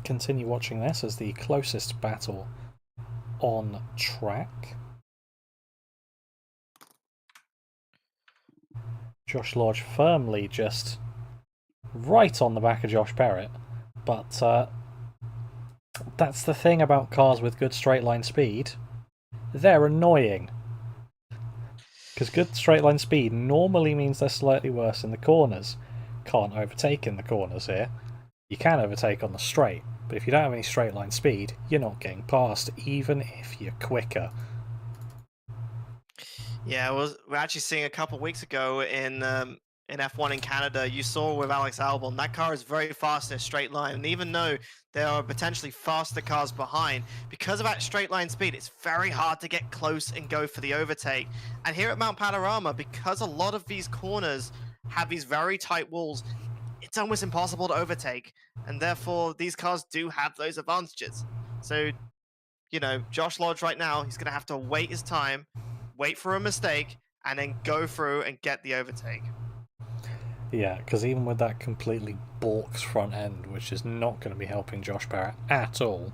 S1: continue watching this as the closest battle on track. Josh Lodge firmly just right on the back of Josh Barrett. But that's the thing about cars with good straight line speed. They're annoying. Because good straight line speed normally means they're slightly worse in the corners. Can't overtake in the corners here. You can overtake on the straight, but if you don't have any straight line speed, you're not getting past, even if you're quicker.
S2: Yeah, we're actually seeing a couple weeks ago in F1 in Canada, you saw with Alex Albon, that car is very fast in a straight line. And even though there are potentially faster cars behind, because of that straight line speed, it's very hard to get close and go for the overtake. And here at Mount Panorama, because a lot of these corners have these very tight walls, it's almost impossible to overtake. And therefore, these cars do have those advantages. So, you know, Josh Lodge right now, he's going to have to wait his time, wait for a mistake, and then go through and get the overtake.
S1: Yeah, because even with that completely balks front end, which is not going to be helping Josh Barrett at all,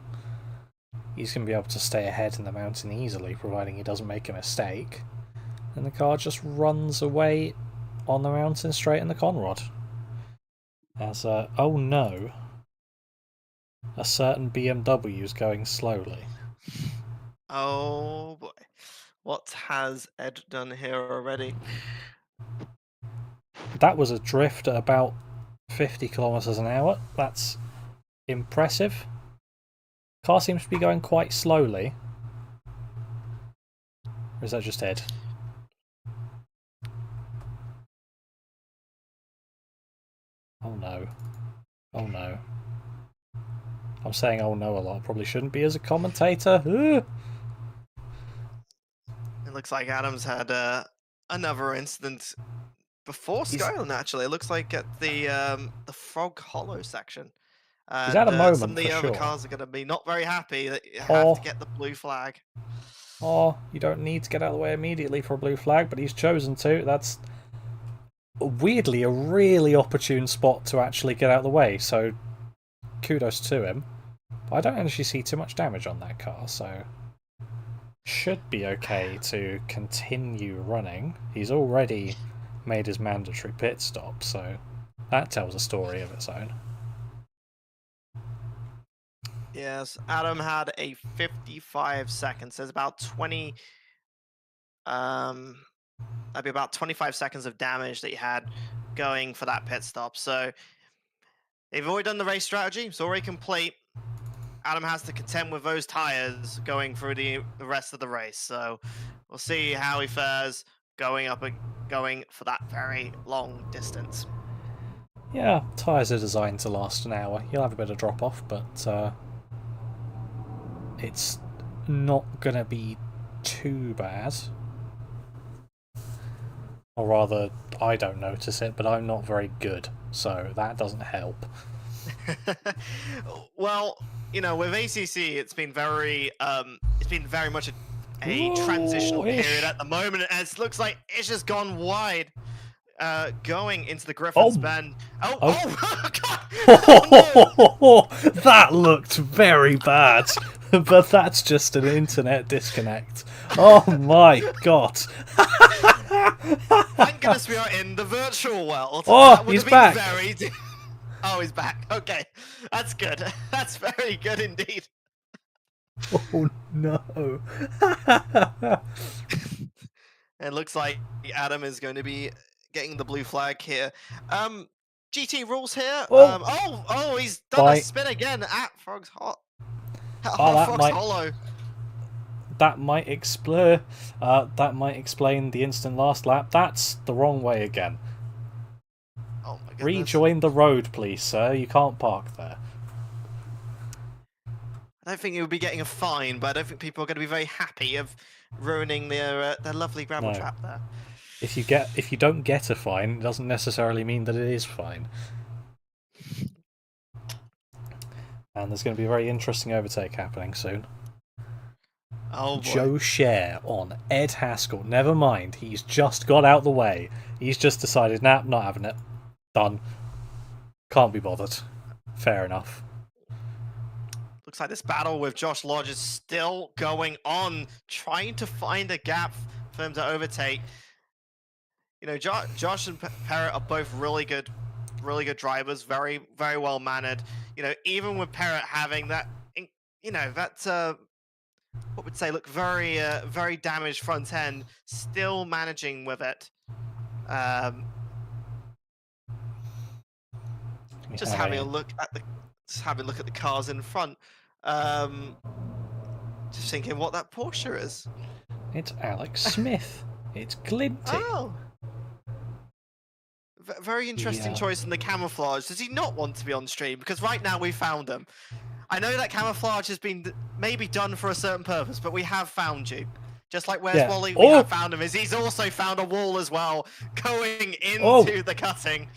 S1: he's going to be able to stay ahead in the mountain easily, providing he doesn't make a mistake. And the car just runs away on the mountain straight in the conrod. As, oh no, a certain BMW is going slowly.
S2: Oh boy. What has Ed done here already?
S1: That was a drift at about 50 kilometers an hour. That's impressive. Car seems to be going quite slowly. Or is that just Ed? Oh no. Oh no. I'm saying oh no a lot. Probably shouldn't be as a commentator.
S2: It looks like Adam's had another incident before Skyline, actually. It looks like at the Frog Hollow section. And,
S1: he's had a moment,
S2: some of the
S1: for
S2: other
S1: sure.
S2: cars are going to be not very happy that you have to get the blue flag.
S1: Oh, you don't need to get out of the way immediately for a blue flag, but he's chosen to. That's weirdly a really opportune spot to actually get out of the way, so kudos to him. But I don't actually see too much damage on that car, so should be okay to continue running. He's already made his mandatory pit stop, so that tells a story of its own.
S2: Yes, Adam had a 55 seconds. There's about 20. That'd be about 25 seconds of damage that he had going for that pit stop. So they've already done the race strategy. It's already complete. Adam has to contend with those tires going through the rest of the race. So we'll see how he fares going for that very long distance.
S1: Yeah, tyres are designed to last an hour. You'll have a bit of drop off, but it's not going to be too bad. Or rather, I don't notice it, but I'm not very good, so that doesn't help.
S2: Well, you know, with ACC, it's been very much a transitional period at the moment, and it looks like it's just gone wide, going into the Griffin's Bend. Oh God!
S1: Oh, no. That looked very bad, but that's just an internet disconnect. Oh my God!
S2: Thank goodness we are in the virtual world.
S1: Oh, he's back.
S2: Oh, he's back. Okay, that's good. That's very good indeed.
S1: Oh no.
S2: It looks like Adam is going to be getting the blue flag here. GT rules here. Oh, he's done a spin again at Frog's Hollow.
S1: That might explain the instant last lap. That's the wrong way again.
S2: Oh my goodness.
S1: Rejoin the road, please, sir. You can't park there.
S2: I don't think he would be getting a fine, but I don't think people are going to be very happy of ruining their lovely gravel trap there.
S1: If you don't get a fine, it doesn't necessarily mean that it is fine. And there's going to be a very interesting overtake happening soon.
S2: Oh boy.
S1: Joe Scher on Ed Haskell. Never mind, he's just got out the way. He's just decided, nah, not having it. Done. Can't be bothered. Fair enough.
S2: Looks like this battle with Josh Lodge is still going on, trying to find a gap for him to overtake. You know, Josh and Parrot are both really good drivers, very well mannered. You know, even with Parrot having that, you know, that what would say, look, very damaged front end, still managing with it. Just having a look at the cars in front. Just thinking what that Porsche is.
S1: It's Alex Smith. It's Glinty.
S2: Oh. Very interesting choice in the camouflage. Does he not want to be on stream? Because right now we found him. I know that camouflage has been maybe done for a certain purpose, but we have found you. Just like Where's Wally, we have found him. He's also found a wall as well, going into the cutting.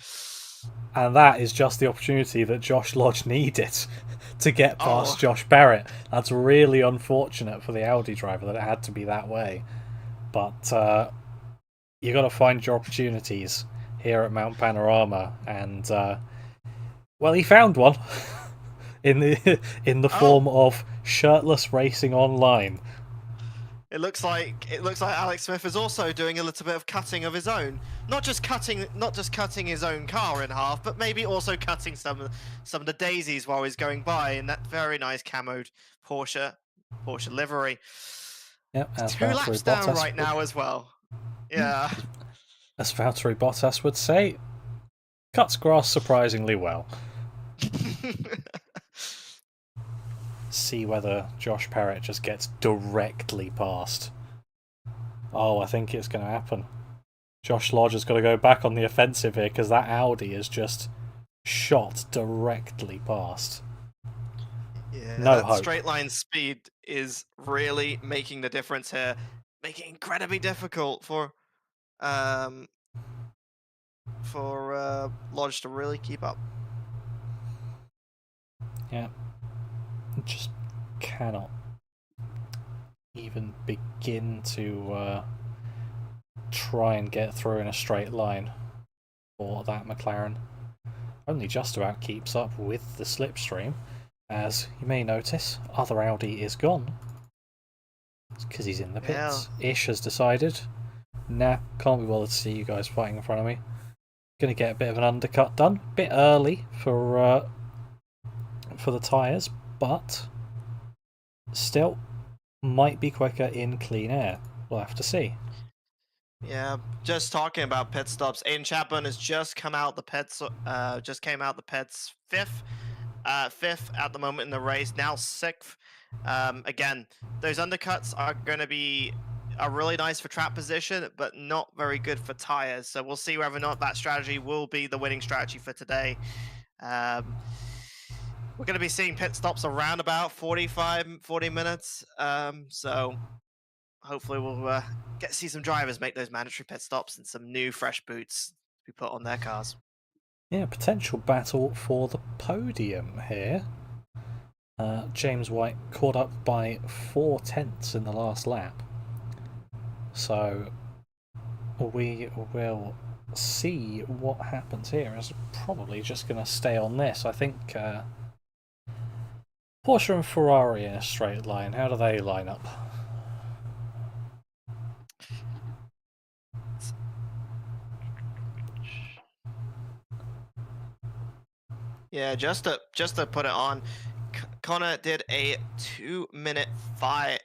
S1: And that is just the opportunity that Josh Lodge needed to get past Josh Barrett. That's really unfortunate for the Audi driver that it had to be that way. But you got to find your opportunities here at Mount Panorama, and well, he found one in the form of Shirtless Racing Online.
S2: It looks like Alex Smith is also doing a little bit of cutting of his own. Not just cutting his own car in half, but maybe also cutting some of the daisies while he's going by in that very nice camoed Porsche livery.
S1: Yep,
S2: 2 laps down right now as well. Yeah.
S1: As Valtteri Bottas would say, cuts grass surprisingly well. See whether Josh Parrott just gets directly past. Oh, I think it's going to happen. Josh Lodge has got to go back on the offensive here because that Audi is just shot directly past.
S2: Yeah,
S1: no
S2: that
S1: hope.
S2: Straight line speed is really making the difference here, making it incredibly difficult for Lodge to really keep up.
S1: Yeah. Just cannot even begin to try and get through in a straight line for that McLaren. Only just about keeps up with the slipstream. As you may notice, other Audi is gone. It's because he's in the pits. Yeah. Ish has decided, nah, can't be bothered to see you guys fighting in front of me. Gonna get a bit of an undercut done. Bit early for the tyres, but still might be quicker in clean air. We'll have to see.
S2: Yeah, just talking about pit stops. Aiden Chapman has just come out the pits. Just came out the pits fifth at the moment in the race. Now 6th. Again, those undercuts are going to be really nice for track position, but not very good for tires. So we'll see whether or not that strategy will be the winning strategy for today. We're going to be seeing pit stops around about 40 minutes. So hopefully we'll see some drivers make those mandatory pit stops and some new fresh boots to be put on their cars.
S1: Yeah, potential battle for the podium here. James White caught up by 4/10 in the last lap. So we will see what happens here. It's probably just going to stay on this. I think Porsche and Ferrari in a straight line. How do they line up?
S2: Yeah, just to put it on, Connor did a 2-minute 5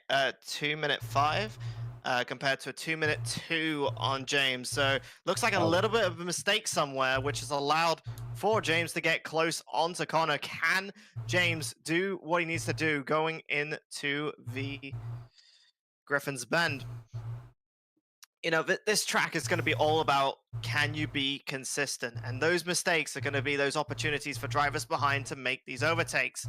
S2: compared to a 2-minute 2 on James. So looks like a little bit of a mistake somewhere, which has allowed for James to get close onto Connor. Can James do what he needs to do going into the Griffin's Bend? You know, this track is going to be all about, can you be consistent? And those mistakes are going to be those opportunities for drivers behind to make these overtakes.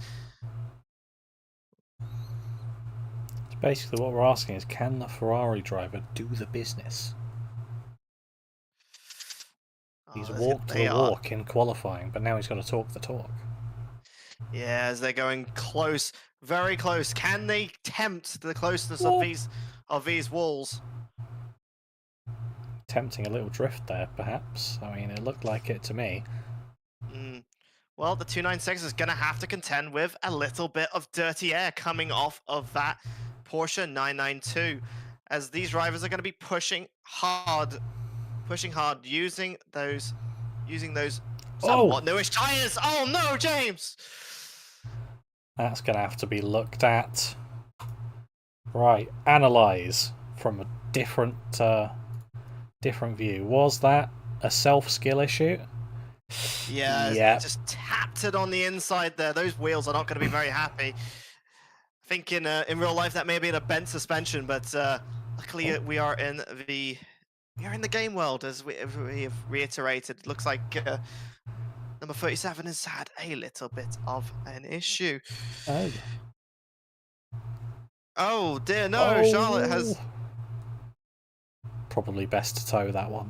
S1: Basically what we're asking is, can the Ferrari driver do the business? He's walked the walk in qualifying, but now he's got to talk the talk.
S2: Yeah, as they're going close, very close. Can they tempt the closeness of these walls?
S1: Tempting a little drift there, perhaps. I mean, it looked like it to me.
S2: Well, the 296 is going to have to contend with a little bit of dirty air coming off of that Porsche 992, as these drivers are going to be pushing hard pushing hard, using those somewhat newish tires. Oh no, James!
S1: That's going to have to be looked at. Right, analyze from a different view. Was that a self-skill issue?
S2: Yeah,
S1: Yep.
S2: just tapped it on the inside there. Those wheels are not going to be very happy. I think in real life that may have been a bent suspension, but luckily we are in the game world, as we have reiterated. It looks like number 37 has had a little bit of an issue.
S1: Oh.
S2: Oh dear, no! Charlotte has
S1: probably best to tow that one.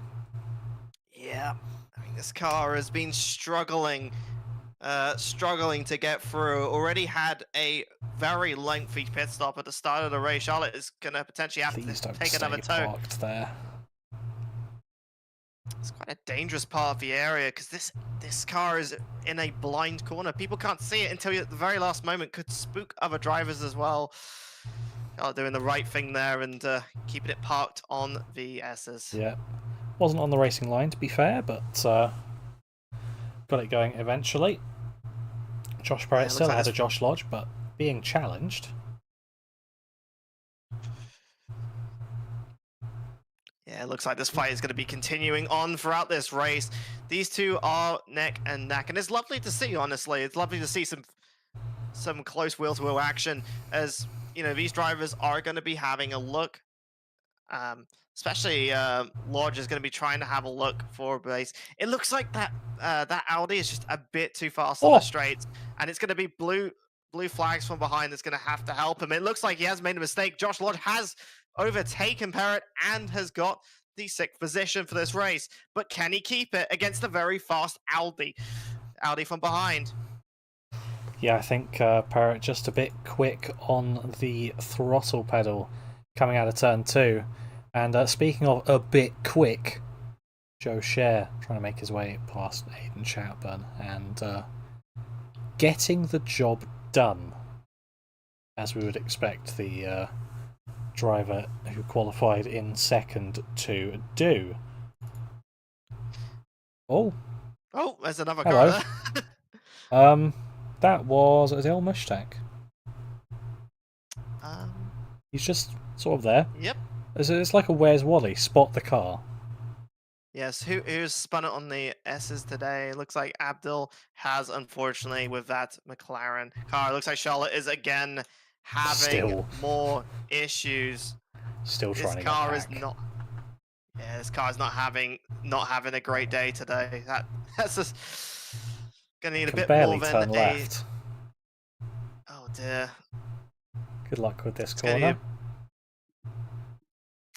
S2: Yeah, I mean, this car has been struggling to get through. Already had a very lengthy pit stop at the start of the race. Charlotte is going to potentially have to take another tow.
S1: Parked there.
S2: It's quite a dangerous part of the area because this car is in a blind corner. People can't see it until at the very last moment. Could spook other drivers as well. Charlotte doing the right thing there and keeping it parked on the S's.
S1: Yeah. Wasn't on the racing line, to be fair, but got it going eventually. Josh Parrott still had a Josh Lodge, but being challenged.
S2: Yeah, it looks like this fight is going to be continuing on throughout this race. These two are neck and neck, and it's lovely to see, honestly. It's lovely to see some close wheel-to-wheel action, as, you know, these drivers are going to be having a look. Especially Lodge is going to be trying to have a look for a base. It looks like that Audi is just a bit too fast on the straights, and it's going to be blue flags from behind that's going to have to help him. It looks like he has made a mistake. Josh Lodge has overtaken Parrott and has got the 6th position for this race, but can he keep it against the very fast Audi from behind?
S1: Yeah, I think Parrott just a bit quick on the throttle pedal coming out of turn 2. And speaking of a bit quick, Joe Scher trying to make his way past Aidan Chatburn and getting the job done, as we would expect the driver who qualified in 2nd to do. Oh,
S2: there's another car there.
S1: That was Adil Mushtaq. He's just sort of there.
S2: Yep.
S1: It's like a Where's Wally? Spot the car.
S2: Yes, who's spun it on the S's today? Looks like Abdul has, unfortunately, with that McLaren car. Looks like Charlotte is again having more issues.
S1: Still trying to get back.
S2: This car is not having a great day today. That's just gonna need a bit more than
S1: left.
S2: Oh dear.
S1: Good luck with this corner.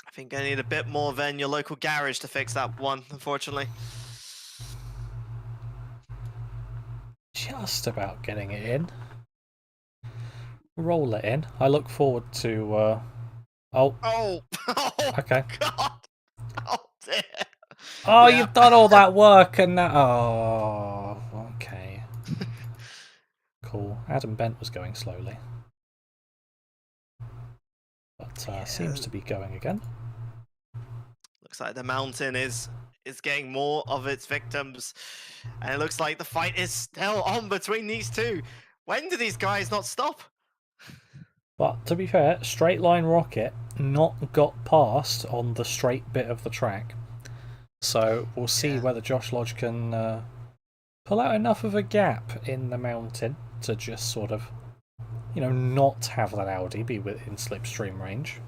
S2: I think I need a bit more than your local garage to fix that one, unfortunately.
S1: Just about getting it in. Roll it in. I look forward to...
S2: Oh,
S1: okay.
S2: God. Oh, dear.
S1: Oh, yeah. You've done all that work and that... Oh, okay. Cool. Adam Bent was going slowly. But seems to be going again.
S2: Looks like the mountain is getting more of its victims, and it looks like the fight is still on between these two. When do these guys not stop?
S1: But to be fair, Straight Line Rocket not got past on the straight bit of the track, so we'll see whether Josh Lodge can pull out enough of a gap in the mountain to just sort of, you know, not have that Audi be within slipstream range.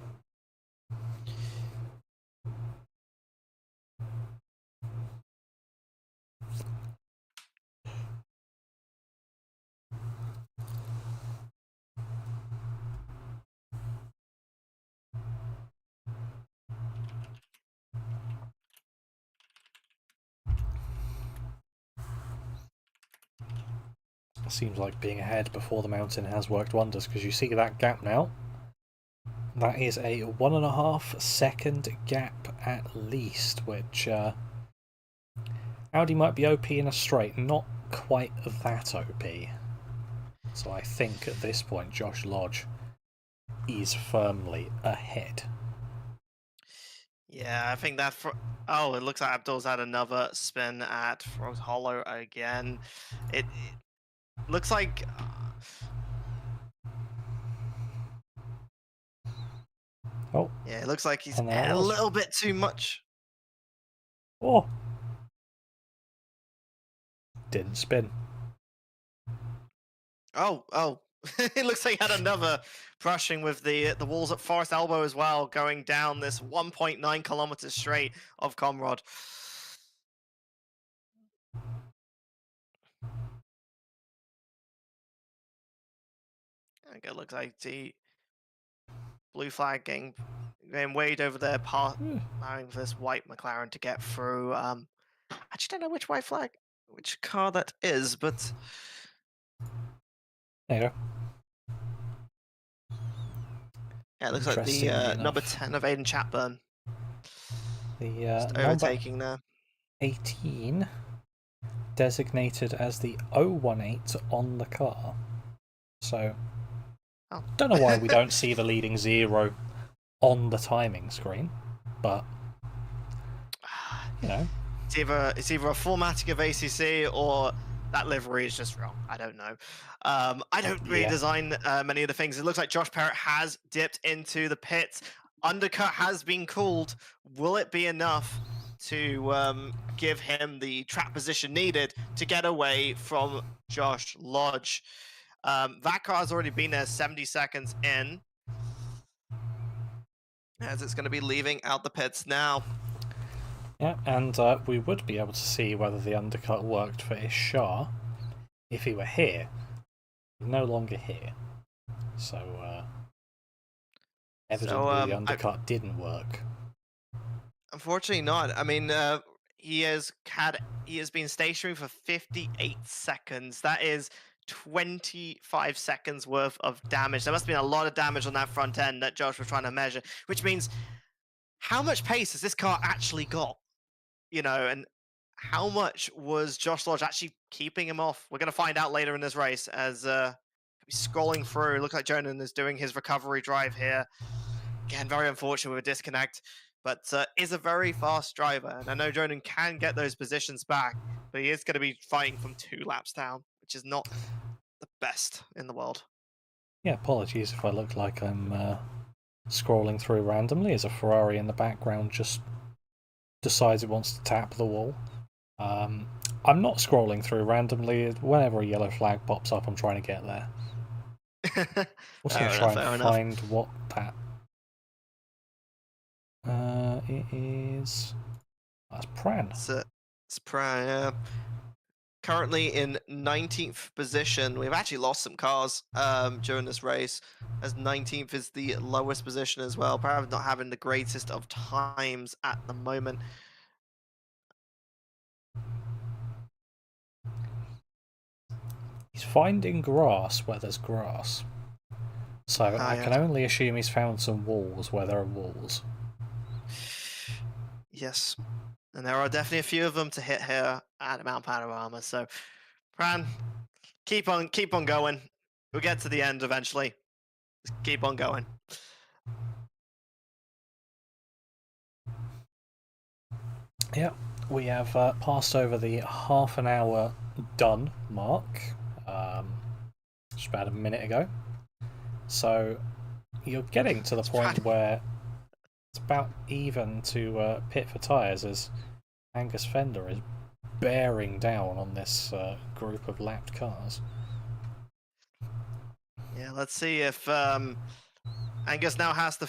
S1: Seems like being ahead before the mountain has worked wonders, because you see that gap now. That is a 1.5 second gap at least, which Audi might be OP in a straight, not quite that OP. So I think at this point Josh Lodge is firmly ahead.
S2: Yeah, I think that. Oh, it looks like Abdul's had another spin at Frog's Hollow again. It looks like.
S1: Oh,
S2: Yeah, it looks like he's
S1: and there it
S2: a
S1: was.
S2: little bit too much.
S1: Oh, didn't spin.
S2: Oh. It looks like he had another brushing with the walls at Forest Elbow as well, going down this 1.9 kilometers straight of Comrade. Okay, looks like the blue flag getting waved over there, allowing this white McLaren to get through. I just don't know which white flag, which car that is, but
S1: There you
S2: yeah, it looks like the
S1: Interestingly
S2: number
S1: enough,
S2: 10 of Aiden Chatburn
S1: the
S2: just
S1: number
S2: overtaking there.
S1: 18 designated as the 018 on the car. So,
S2: Oh.
S1: don't know why we don't see the leading 0 on the timing screen, but you know,
S2: It's either a formatting of ACC or that livery is just wrong. I don't know. I don't really design many of the things. It looks like Josh Parrott has dipped into the pits. Undercut has been called. Will it be enough to give him the track position needed to get away from Josh Lodge? That car has already been there 70 seconds in, as it's going to be leaving out the pits now.
S1: Yeah, and we would be able to see whether the undercut worked for Ishar if he were here. He's no longer here. So, evidently the undercut didn't work.
S2: Unfortunately not. I mean, he has been stationary for 58 seconds. That is 25 seconds worth of damage. There must have been a lot of damage on that front end that Josh was trying to measure, which means how much pace has this car actually got? You know, and how much was Josh Lodge actually keeping him off? We're going to find out later in this race as scrolling through. Looks like Jonan is doing his recovery drive here. Again, very unfortunate with a disconnect, but is a very fast driver. And I know Jonan can get those positions back, but he is going to be fighting from 2 laps down, which is not the best in the world.
S1: Yeah, apologies if I look like I'm scrolling through randomly as a Ferrari in the background just decides it wants to tap the wall. I'm not scrolling through randomly. Whenever a yellow flag pops up, I'm trying to get there. Also, try and find what that. It is. That's Pran.
S2: It's Pran, yeah. Currently in 19th position. We've actually lost some cars during this race, as 19th is the lowest position as well. Probably not having the greatest of times at the moment.
S1: He's finding grass where there's grass. So I can only assume he's found some walls where there are walls.
S2: Yes. And there are definitely a few of them to hit here at Mount Panorama. So, Pran, keep on going. We'll get to the end eventually. Just keep on going.
S1: Yeah, we have passed over the half an hour done mark, just about a minute ago. So you're getting to the point where it's about even to pit for tyres as Angus Fender is bearing down on this group of lapped cars.
S2: Yeah, let's see if Angus now has to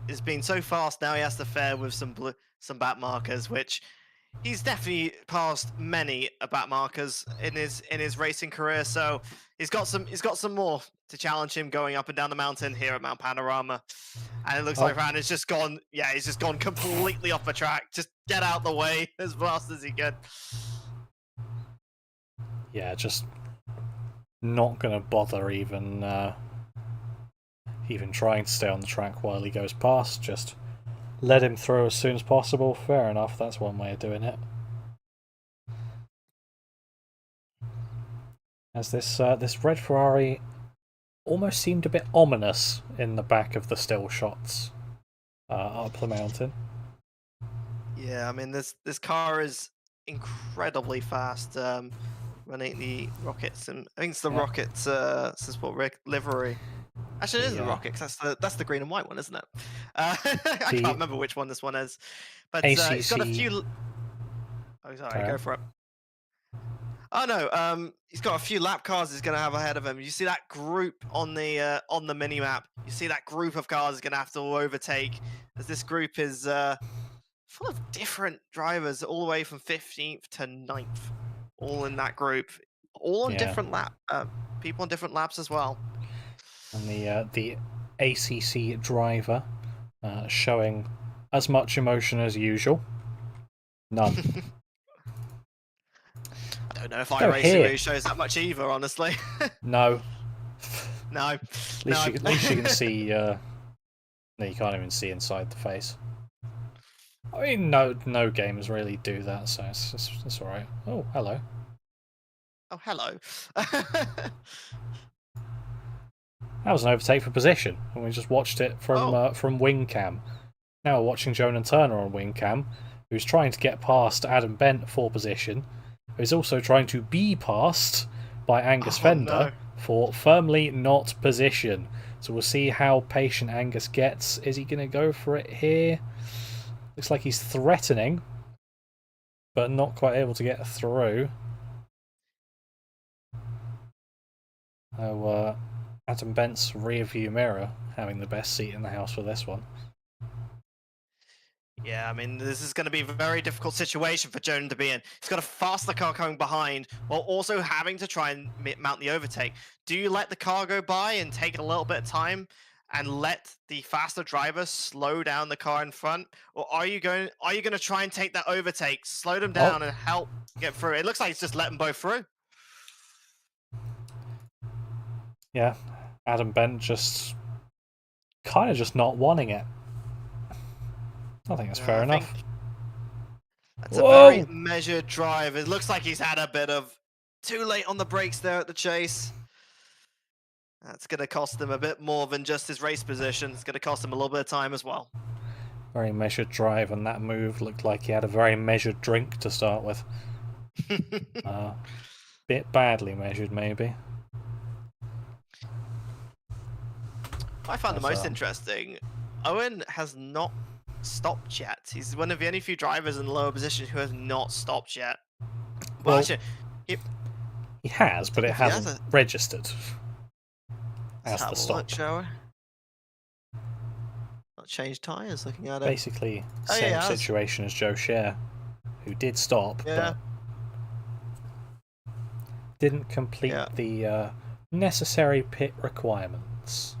S2: is being so fast now he has to fare with some back markers, which he's definitely passed many back markers in his racing career. So he's got some more to challenge him going up and down the mountain here at Mount Panorama. And it looks like Ran has just gone. Yeah, he's just gone completely off the track. Just get out the way as fast as he can.
S1: Yeah, just not gonna bother even trying to stay on the track while he goes past. Just let him through as soon as possible. Fair enough. That's one way of doing it. As this red Ferrari almost seemed a bit ominous in the back of the still shots up the mountain.
S2: Yeah, I mean, this car is incredibly fast. Running the Rockets, and I think it's the
S1: Yep.
S2: Rockets Sport livery. Actually, it is the Rockets. That's the green and white one, isn't it? I can't remember which one this one is, but
S1: ACC.
S2: it's got a few. Oh, sorry, go for it. Oh no, he's got a few lap cars he's going to have ahead of him. You see that group on the mini map. You see that group of cars he's going to have to overtake, as this group is full of different drivers, all the way from 15th to 9th, all in that group, all on different people on different laps as well.
S1: And the ACC driver showing as much emotion as usual. None.
S2: I don't know if iRacing really shows that much either, honestly.
S1: No.
S2: No.
S1: At least you can see. No, you can't even see inside the face. I mean, no games really do that, so it's all right. Oh, hello.
S2: Oh, hello.
S1: That was an overtake for position, and we just watched it from wing cam. Now we're watching Jonan Turner on wing cam, who's trying to get past Adam Bent for position, who's also trying to be passed by Angus Fender for firmly not position. So we'll see how patient Angus gets. Is he going to go for it here? Looks like he's threatening, but not quite able to get through. Oh, Adam Bent's rear view mirror having the best seat in the house for this one.
S2: Yeah, I mean, this is going to be a very difficult situation for Jonan to be in. He's got a faster car coming behind while also having to try and mount the overtake. Do you let the car go by and take a little bit of time and let the faster driver slow down the car in front, or are you going to try and take that overtake, slow them down, and help get through? It looks like he's just letting both through.
S1: Yeah, Adam Bent just kind of just not wanting it. I think that's fair enough.
S2: That's a very measured drive. It looks like he's had a bit of too late on the brakes there at the chase. That's going to cost him a bit more than just his race position. It's going to cost him a little bit of time as well.
S1: Very measured drive, and that move looked like he had a very measured drink to start with. Bit badly measured, maybe.
S2: I found the most interesting. Owen has not stopped yet. He's one of the only few drivers in the lower position who has not stopped yet. Well, actually,
S1: he has, but it hasn't registered as the stop.
S2: Not changed tyres, looking at it.
S1: Basically, same situation as Joe Scher, who did stop, but didn't complete the necessary pit requirements.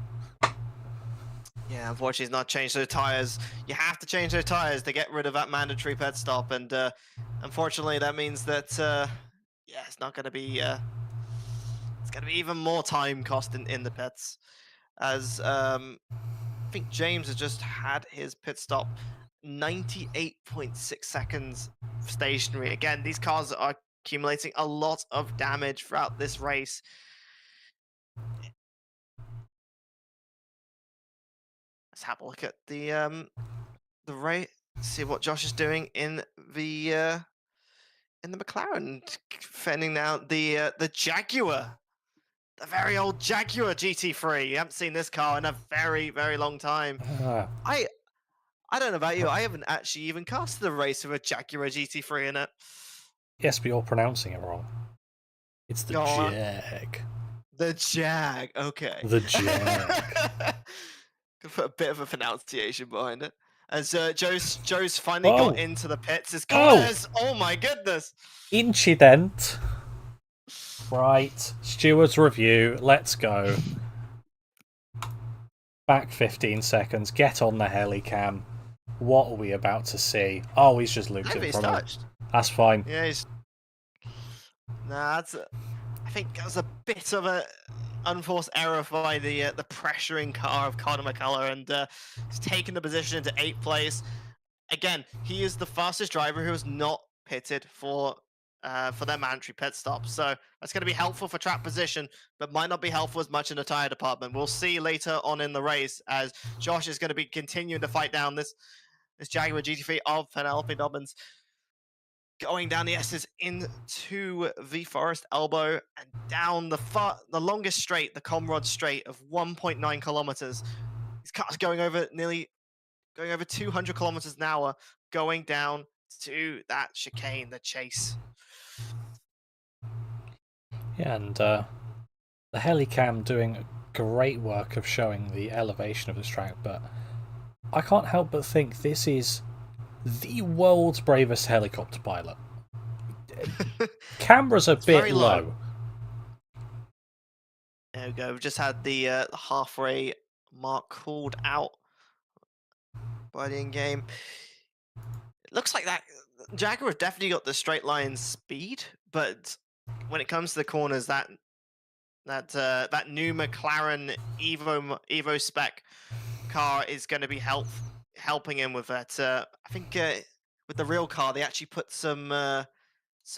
S2: Yeah, unfortunately, he's not changed those tyres. You have to change those tyres to get rid of that mandatory pit stop, and unfortunately, that means that it's not going to be. It's going to be even more time cost in the pits, as I think James has just had his pit stop 98.6 seconds stationary. Again, these cars are accumulating a lot of damage throughout this race. Let's have a look at the race. See what Josh is doing in the McLaren, fending out the Jaguar, the very old Jaguar GT3. You haven't seen this car in a very, very long time. I don't know about you. I haven't actually even casted the race with a Jaguar GT3 in it.
S1: Yes, but you're pronouncing it wrong. It's the Jag.
S2: The Jag. Okay.
S1: The Jag.
S2: Could put a bit of a pronunciation behind it. As Joe's finally got into the pits. His corners. Oh my goodness.
S1: Incident. Right. Stewards review. Let's go. Back 15 seconds. Get on the helicam. What are we about to see? Oh, he's just looped it from him. That's fine.
S2: Yeah, he's... Nah, I think that was a bit of a unforced error by the pressuring car of Conor McCullough, and he's taken the position into 8th place. Again, he is the fastest driver who has not pitted for their mandatory pit stop. So that's going to be helpful for track position, but might not be helpful as much in the tyre department. We'll see later on in the race, as Josh is going to be continuing to fight down this This Jaguar GT3 of Penelope Dobbins going down the S's into the Forest Elbow and down the longest straight, the Comrade Straight of 1.9 kilometers. These cars going over 200 kilometers an hour, going down to that chicane, the chase.
S1: Yeah, and the Helicam doing great work of showing the elevation of this track, but I can't help but think this is the world's bravest helicopter pilot. Camera's a bit low.
S2: There we go. We've just had the halfway mark called out by the in-game. It looks like that Jaguar have definitely got the straight line speed, but when it comes to the corners, that new McLaren Evo spec car is going to be helping him with that. I think with the real car, they actually put some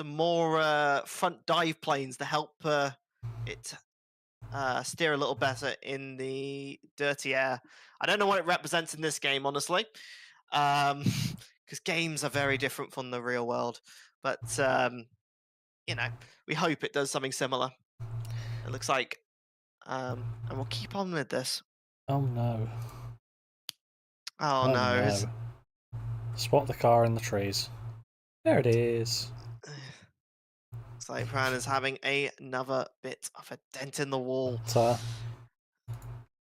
S2: more front dive planes to help it steer a little better in the dirty air. I don't know what it represents in this game, honestly, because games are very different from the real world. But we hope it does something similar. It looks like, and we'll keep on with this.
S1: Oh no!
S2: Oh no!
S1: Spot the car in the trees. There it is.
S2: Looks like Pran is having another bit of a dent in the wall.
S1: But,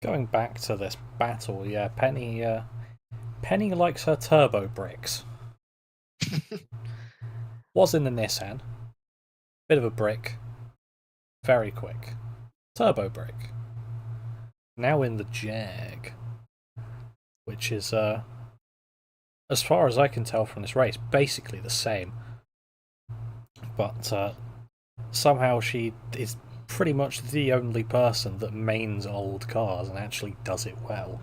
S1: going back to this battle, yeah, Penny likes her turbo bricks. Was in the Nissan. Bit of a brick. Very quick. Turbo brick. Now in the Jag. Which is, as far as I can tell from this race, basically the same. But somehow she is pretty much the only person that mains old cars and actually does it well.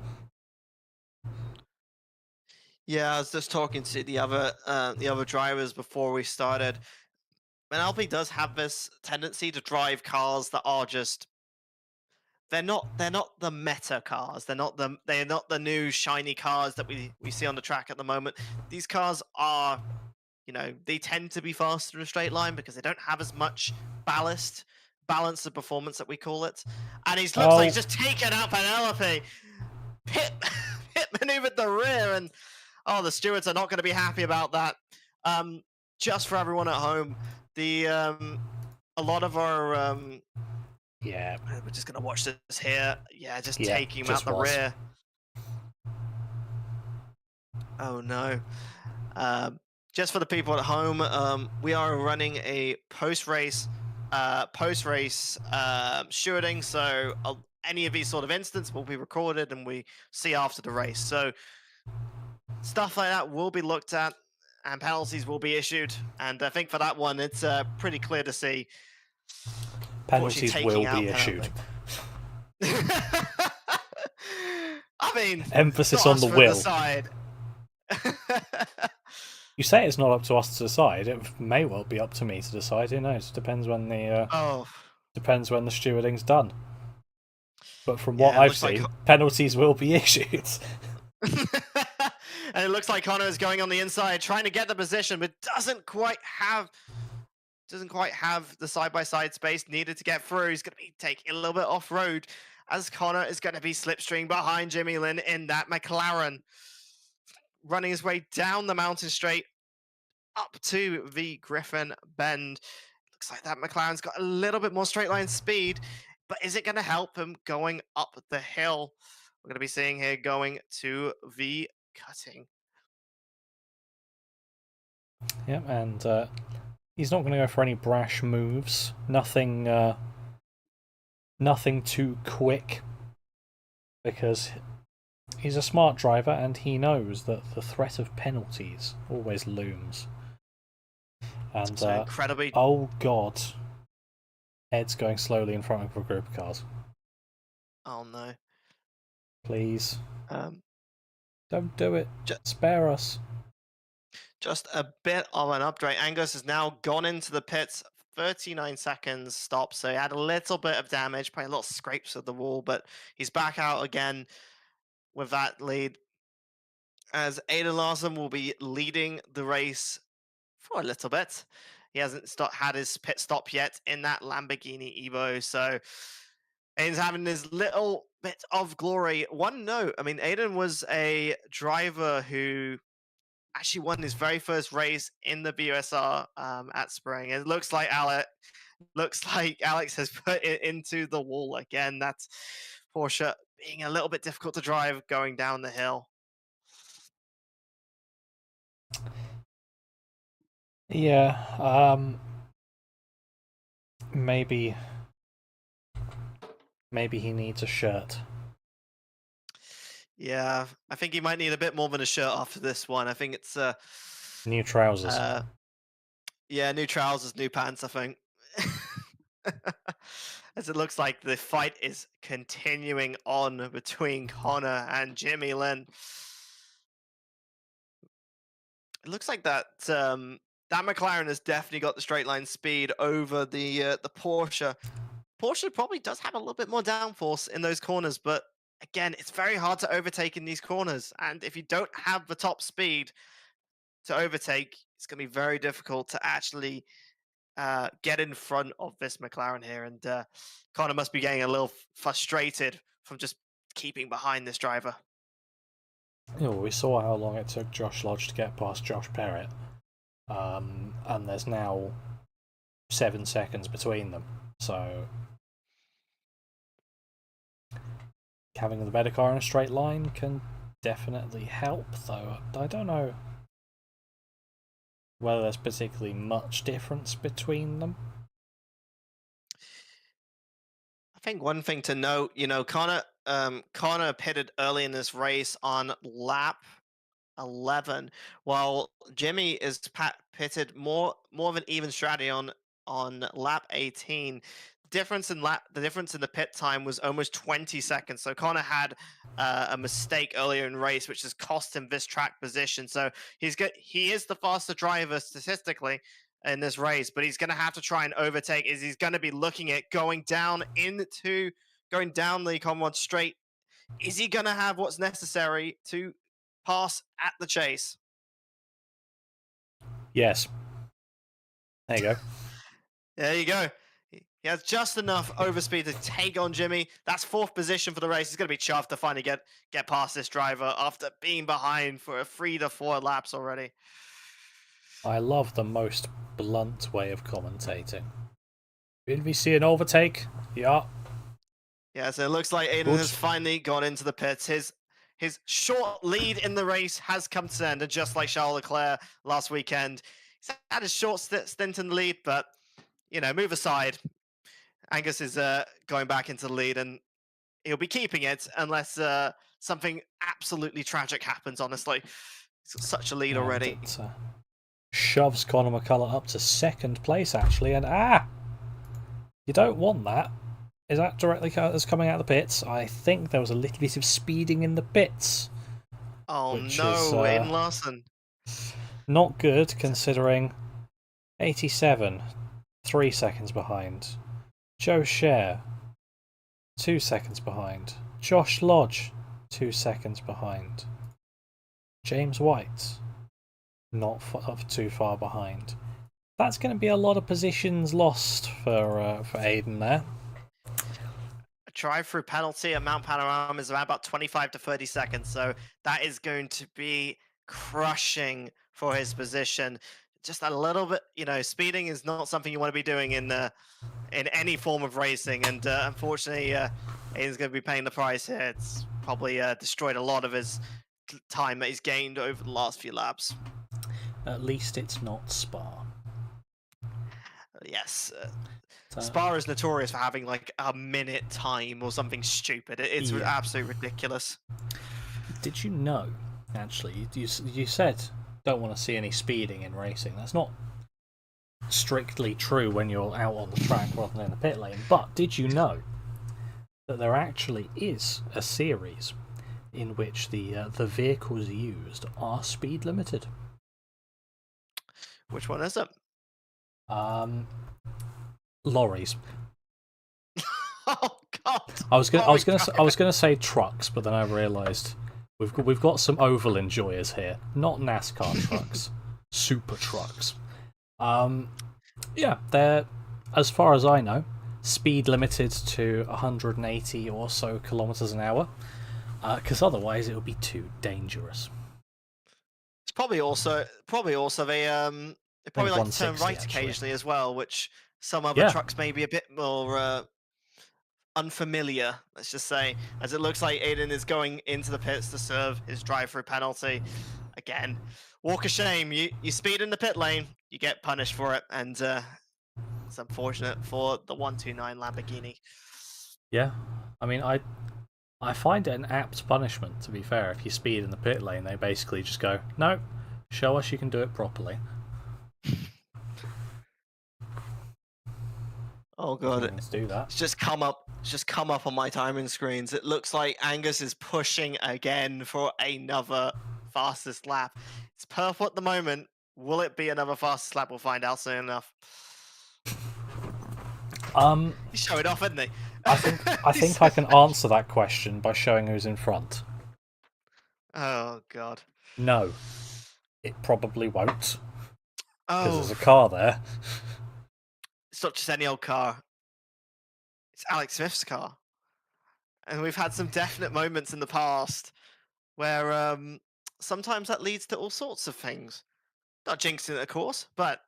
S2: Yeah, I was just talking to the other drivers before we started. Penelope does have this tendency to drive cars that are just they're not the meta cars. They're not the new shiny cars that we see on the track at the moment. These cars are, they tend to be faster in a straight line because they don't have as much balance of performance that we call it. And looks like he's just taken out Penelope. Pit maneuvered the rear, and the stewards are not going to be happy about that. Just for everyone at home, a lot of our
S1: yeah,
S2: we're just gonna watch this here. Yeah, just taking him out the rear. Oh no. Just for the people at home, we are running a post-race stewarding, so any of these sort of incidents will be recorded and we see after the race. So stuff like that will be looked at and penalties will be issued. And I think for that one, it's pretty clear to see.
S1: Penalties will be issued.
S2: I mean,
S1: emphasis on the will. You say it's not up to us to decide. It may well be up to me to decide. Who knows? Depends when the stewarding's done. But from what I've seen, penalties will be issued.
S2: And it looks like Connor is going on the inside, trying to get the position, but doesn't quite have the side-by-side space needed to get through. He's going to be taking a little bit off-road as Connor is going to be slipstream behind Jimmy Lin in that McLaren, running his way down the mountain straight up to the Griffin Bend. Looks like that McLaren's got a little bit more straight line speed, but is it going to help him going up the hill? We're going to be seeing here going to the cutting.
S1: Yep, and he's not going to go for any brash moves. Nothing too quick, because he's a smart driver and he knows that the threat of penalties always looms. And
S2: incredibly.
S1: Oh god, Ed's going slowly in front of a group of cars.
S2: Oh no!
S1: Please, don't do it. Spare us.
S2: Just a bit of an upgrade. Angus has now gone into the pits. 39 seconds stop, so he had a little bit of damage, probably a little scrapes of the wall, but he's back out again with that lead. as Aiden Larson will be leading the race for a little bit. He hasn't had his pit stop yet in that Lamborghini Evo, so Aiden's having his little bit of glory. One note, I mean, Aiden was a driver who actually won his very first race in the BUSR at Spring. It looks like Alex has put it into the wall again. That's Porsche being a little bit difficult to drive going down the hill.
S1: Yeah, maybe he needs a shirt.
S2: Yeah, I think he might need a bit more than a shirt after this one. I think it's
S1: New trousers.
S2: Yeah, new trousers, new pants, I think. As it looks like the fight is continuing on between Connor and Jimmy Lin. It looks like that that McLaren has definitely got the straight line speed over the Porsche. Porsche probably does have a little bit more downforce in those corners, but again, it's very hard to overtake in these corners. And if you don't have the top speed to overtake, it's going to be very difficult to actually get in front of this McLaren here. And Connor must be getting a little frustrated from just keeping behind this driver.
S1: You know, we saw how long it took Josh Lodge to get past Josh Perrett, and there's now 7 seconds between them. So having the better car in a straight line can definitely help, though I don't know whether there's particularly much difference between them.
S2: I think one thing to note, you know, Connor pitted early in this race on lap 11, while Jimmy is pitted more of an even strategy on lap 18. The difference in the pit time was almost 20 seconds. So Connor had a mistake earlier in race, which has cost him this track position. So he is the faster driver statistically in this race, but he's going to have to try and overtake. He's going to be looking at going down the Conrad straight. Is he going to have what's necessary to pass at the chase?
S1: Yes. There you go.
S2: There you go. He has just enough overspeed to take on Jimmy. That's 4th position for the race. He's going to be chuffed to finally get past this driver after being behind for 3 to 4 laps already.
S1: I love the most blunt way of commentating. Did we see an overtake? Yeah.
S2: Yeah, so it looks like Aiden has finally gone into the pits. His short lead in the race has come to an end, and just like Charles Leclerc last weekend, he's had a short stint in the lead, but, you know, move aside. Angus is going back into the lead, and he'll be keeping it unless something absolutely tragic happens, honestly. He's got such a lead already.
S1: It shoves Conor McCullough up to 2nd place, actually, and you don't want that. Is that directly coming out of the pits? I think there was a little bit of speeding in the pits.
S2: Oh no, Aiden Larson.
S1: Not good, considering 87, 3 seconds behind. Joe Scher, 2 seconds behind. Josh Lodge, 2 seconds behind. James White, not too far behind. That's going to be a lot of positions lost for Aiden there.
S2: A drive-through penalty at Mount Panorama is around about 25 to 30 seconds, so that is going to be crushing for his position. Just a little bit, you know, speeding is not something you want to be doing in any form of racing, and unfortunately, Aiden's going to be paying the price here. It's probably destroyed a lot of his time that he's gained over the last few laps.
S1: At least it's not Spa.
S2: Yes. Spa is notorious for having like a minute time or something stupid. It's absolutely ridiculous.
S1: Did you know, actually, you said don't want to see any speeding in racing. That's not strictly true when you're out on the track rather than in the pit lane. But did you know that there actually is a series in which the vehicles used are speed limited?
S2: Which one is it?
S1: Lorries.
S2: Oh God!
S1: I was gonna say trucks, but then I realised We've got some oval enjoyers here, not NASCAR trucks, super trucks. Yeah, they're, as far as I know, speed limited to 180 or so kilometers an hour, because otherwise it would be too dangerous.
S2: It's probably also they probably like to turn
S1: 160
S2: right
S1: actually.
S2: occasionally as well, which some other trucks may be a bit more unfamiliar, let's just say, as it looks like Aiden is going into the pits to serve his drive-through penalty. Again, walk of shame. You speed in the pit lane, you get punished for it, and it's unfortunate for the 129 Lamborghini.
S1: Yeah, I mean, I find it an apt punishment, to be fair. If you speed in the pit lane, they basically just go, no, show us you can do it properly.
S2: Oh god,
S1: Let's do that.
S2: It's just come up on my timing screens. It looks like Angus is pushing again for another fastest lap. It's purple at the moment. Will it be another fastest lap? We'll find out soon enough. He's showing off, isn't he?
S1: I think I can answer that question by showing who's in front.
S2: Oh god.
S1: No, it probably won't. Because
S2: Oh,
S1: there's a car there.
S2: it's not just any old car. It's Alex Smith's car. And we've had some definite moments in the past where sometimes that leads to all sorts of things. Not jinxing it, of course, but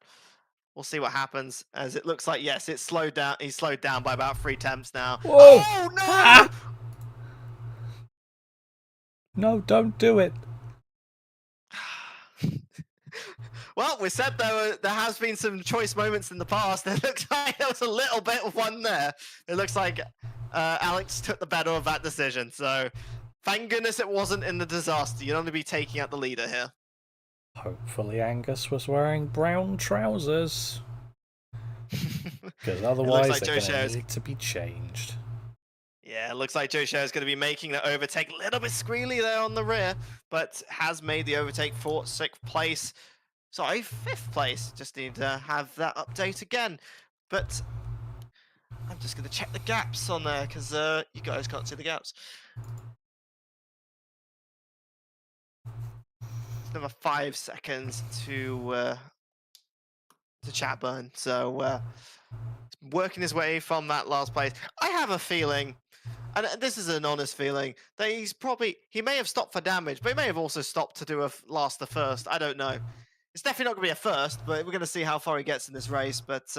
S2: we'll see what happens. As it looks like, yes, it's slowed down. He's slowed down by about 3 temps now.
S1: Whoa!
S2: Oh no!
S1: Ah! No, don't do it.
S2: Well, we said there has been some choice moments in the past. It looks like there was a little bit of one there. It looks like Alex took the better of that decision. So thank goodness it wasn't in the disaster. You'd only be taking out the leader here.
S1: Hopefully Angus was wearing brown trousers. Because otherwise
S2: like
S1: they're going to need to be changed.
S2: Yeah, it looks like Joe Scherr is going to be making the overtake. A little bit squealy there on the rear, but has made the overtake for 6th place. Sorry, 5th place. Just need to have that update again. But I'm just going to check the gaps on there because you guys can't see the gaps. It's another 5 seconds to chat burn. So working his way from that last place. I have a feeling, and this is an honest feeling, that he may have stopped for damage, but he may have also stopped to do a last to first. I don't know. It's definitely not going to be a first, but we're going to see how far he gets in this race. But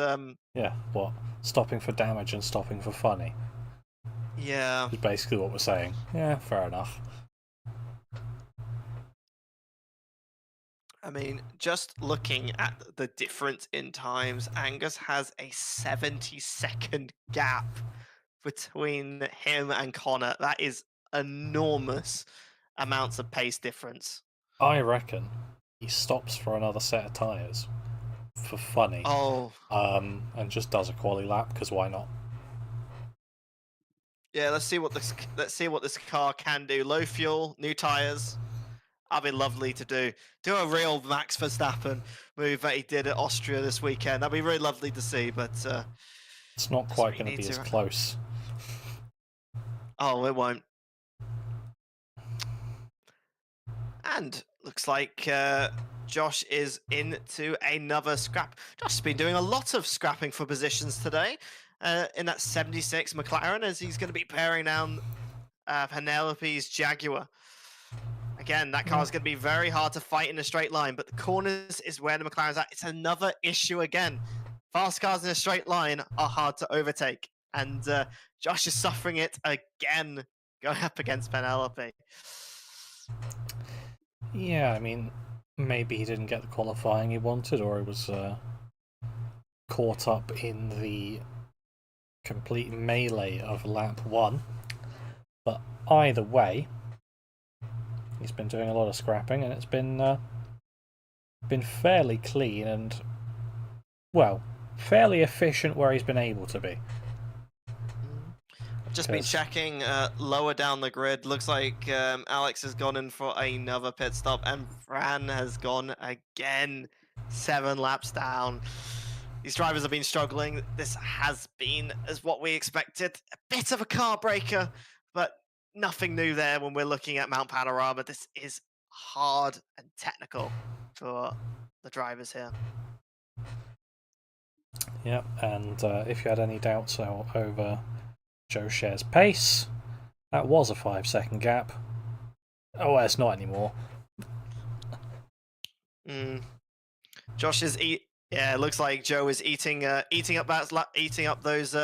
S1: yeah, what? Stopping for damage and stopping for funny.
S2: Yeah.
S1: Is basically what we're saying. Yeah, fair enough.
S2: I mean, just looking at the difference in times, Angus has a 70-second gap between him and Connor. That is enormous amounts of pace difference.
S1: I reckon he stops for another set of tyres for funny.
S2: Oh.
S1: And just does a quali lap because why not?
S2: Yeah, let's see what this car can do. Low fuel, new tyres. That'd be lovely to do. Do a real Max Verstappen move that he did at Austria this weekend. That'd be really lovely to see, but
S1: it's not quite going to be as close.
S2: Oh, it won't. And looks like Josh is into another scrap. Josh has been doing a lot of scrapping for positions today in that 76 McLaren, as he's going to be paring down Penelope's Jaguar. Again, that car is going to be very hard to fight in a straight line, but the corners is where the McLaren's at. It's another issue again. Fast cars in a straight line are hard to overtake, and Josh is suffering it again going up against Penelope.
S1: Yeah, I mean, maybe he didn't get the qualifying he wanted, or he was caught up in the complete melee of lap 1. But either way, he's been doing a lot of scrapping, and it's been fairly clean and, well, fairly efficient where he's been able to be.
S2: I've just been checking lower down the grid. Looks like Alex has gone in for another pit stop, and Fran has gone again. 7 laps down. These drivers have been struggling. This has been, as what we expected, a bit of a car breaker, but nothing new there when we're looking at Mount Panorama. This is hard and technical for the drivers here.
S1: Yep, and if you had any doubts over Joe Scher's pace, that was a 5-second gap. Oh, well, it's not anymore.
S2: Josh is yeah, it looks like Joe is eating up those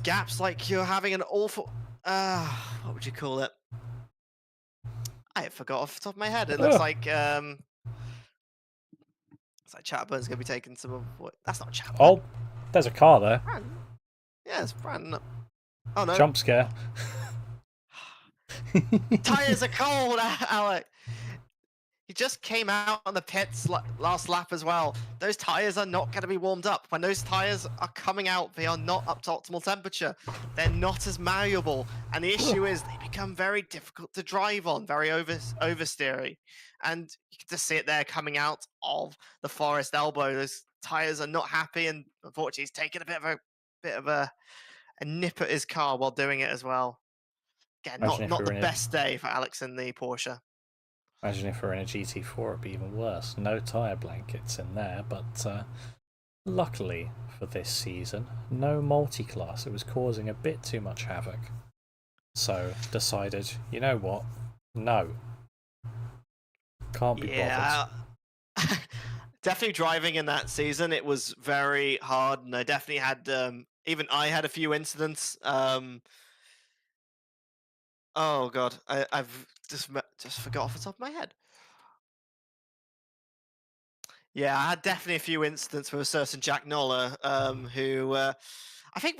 S2: gaps like you're having an awful what would you call it? I forgot off the top of my head. It looks like it's like Chatburn's gonna be taking some of what that's not Chatburn.
S1: Oh, there's a car there.
S2: Brandon. Yeah, it's Brandon. Oh no.
S1: Jump scare.
S2: Tires are cold, Alec. He just came out on the pits last lap as well. Those tires are not going to be warmed up. When those tires are coming out, they are not up to optimal temperature. They're not as malleable. And the issue is they become very difficult to drive on, very oversteery. And you can just see it there coming out of the Forest Elbow. Those tires are not happy, and unfortunately he's taken a bit of a nip at his car while doing it as well. Again, not the best day for Alex in the Porsche.
S1: Imagine if we're in a GT4, it'd be even worse. No tyre blankets in there, but luckily for this season, no multi-class. It was causing a bit too much havoc. So decided, you know what? No. Can't be bothered.
S2: Definitely driving in that season, it was very hard, and I definitely had, even I had a few incidents. Oh god, I've just forgot off the top of my head. Yeah, I had definitely a few incidents with a certain Jack Noller, who I think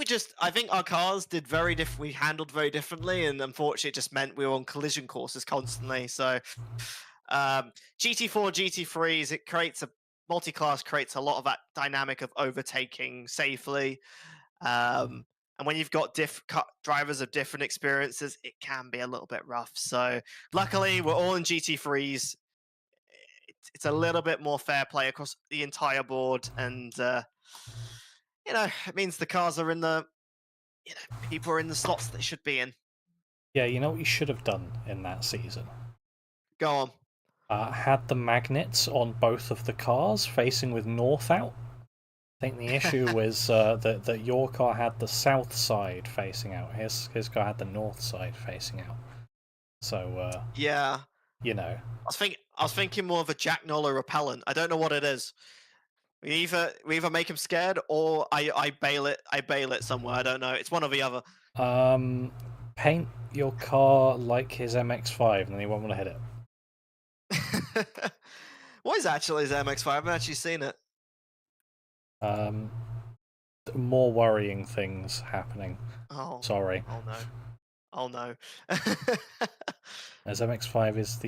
S2: our cars did we handled very differently, and unfortunately, it just meant we were on collision courses constantly. So, GT4, GT3s, it creates multi-class creates a lot of that dynamic of overtaking safely. And when you've got drivers of different experiences, it can be a little bit rough. So luckily, we're all in GT3s. It's a little bit more fair play across the entire board. And, it means the cars are in people are in the slots they should be in.
S1: Yeah, you know what you should have done in that season?
S2: Go on.
S1: Had the magnets on both of the cars facing with north out. I think the issue was that your car had the south side facing out. His car had the north side facing out. So
S2: yeah,
S1: I
S2: was thinking more of a Jack Noller repellent. I don't know what it is. We either make him scared or I bail it somewhere. I don't know. It's one or the other.
S1: Paint your car like his MX-5, and then he won't want to hit
S2: it. What is actually his MX-5? I haven't actually seen it.
S1: More worrying things happening.
S2: Oh,
S1: sorry.
S2: Oh no.
S1: As MX-5 is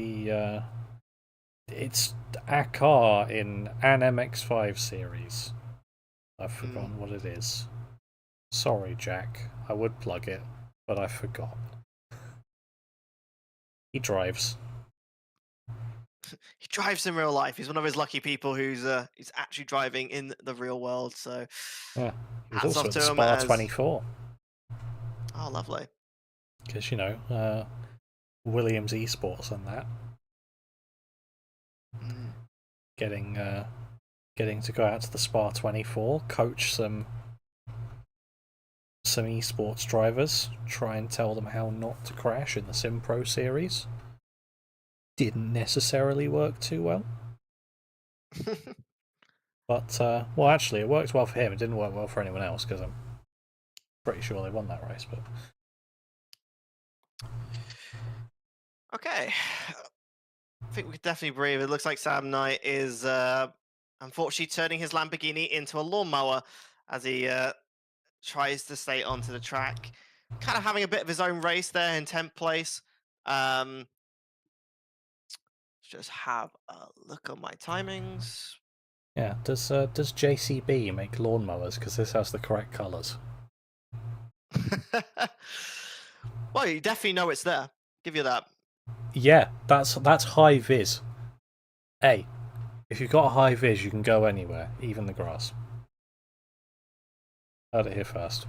S1: it's a car in an MX-5 series. I've forgotten what it is. Sorry, Jack. I would plug it, but I forgot. He drives.
S2: He drives in real life. He's one of those lucky people who's actually driving in the real world. So
S1: yeah, he's also at the Spa 24.
S2: Oh, lovely.
S1: Because Williams Esports and that getting to go out to the Spa 24, coach some esports drivers, try and tell them how not to crash in the Sim Pro series. Didn't necessarily work too well. But, well, actually, it worked well for him. It didn't work well for anyone else, because I'm pretty sure they won that race. But
S2: okay. I think we could definitely breathe. It looks like Sam Knight is, unfortunately, turning his Lamborghini into a lawnmower as he tries to stay onto the track. Kind of having a bit of his own race there in 10th place. Just have a look at my timings.
S1: Yeah, does JCB make lawnmowers? Because this has the correct colours.
S2: Well, you definitely know it's there. Give you that.
S1: Yeah, that's high vis. Hey, if you've got a high vis, you can go anywhere, even the grass. Heard it here first.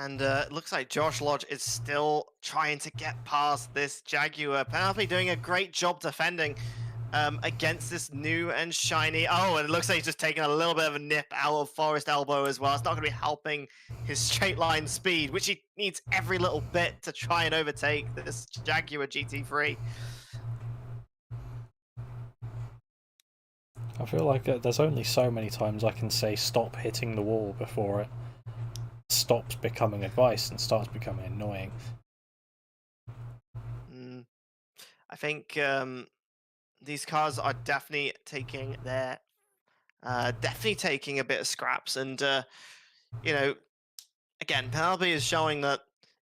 S2: And it looks like Josh Lodge is still trying to get past this Jaguar. Penelope doing a great job defending against this new and shiny. Oh, and it looks like he's just taking a little bit of a nip out of Forest Elbow as well. It's not going to be helping his straight line speed, which he needs every little bit to try and overtake this Jaguar GT3.
S1: I feel like there's only so many times I can say stop hitting the wall before it stops becoming advice and starts becoming annoying.
S2: I think these cars are definitely taking their definitely taking a bit of scraps, and you know, again, Penelope is showing that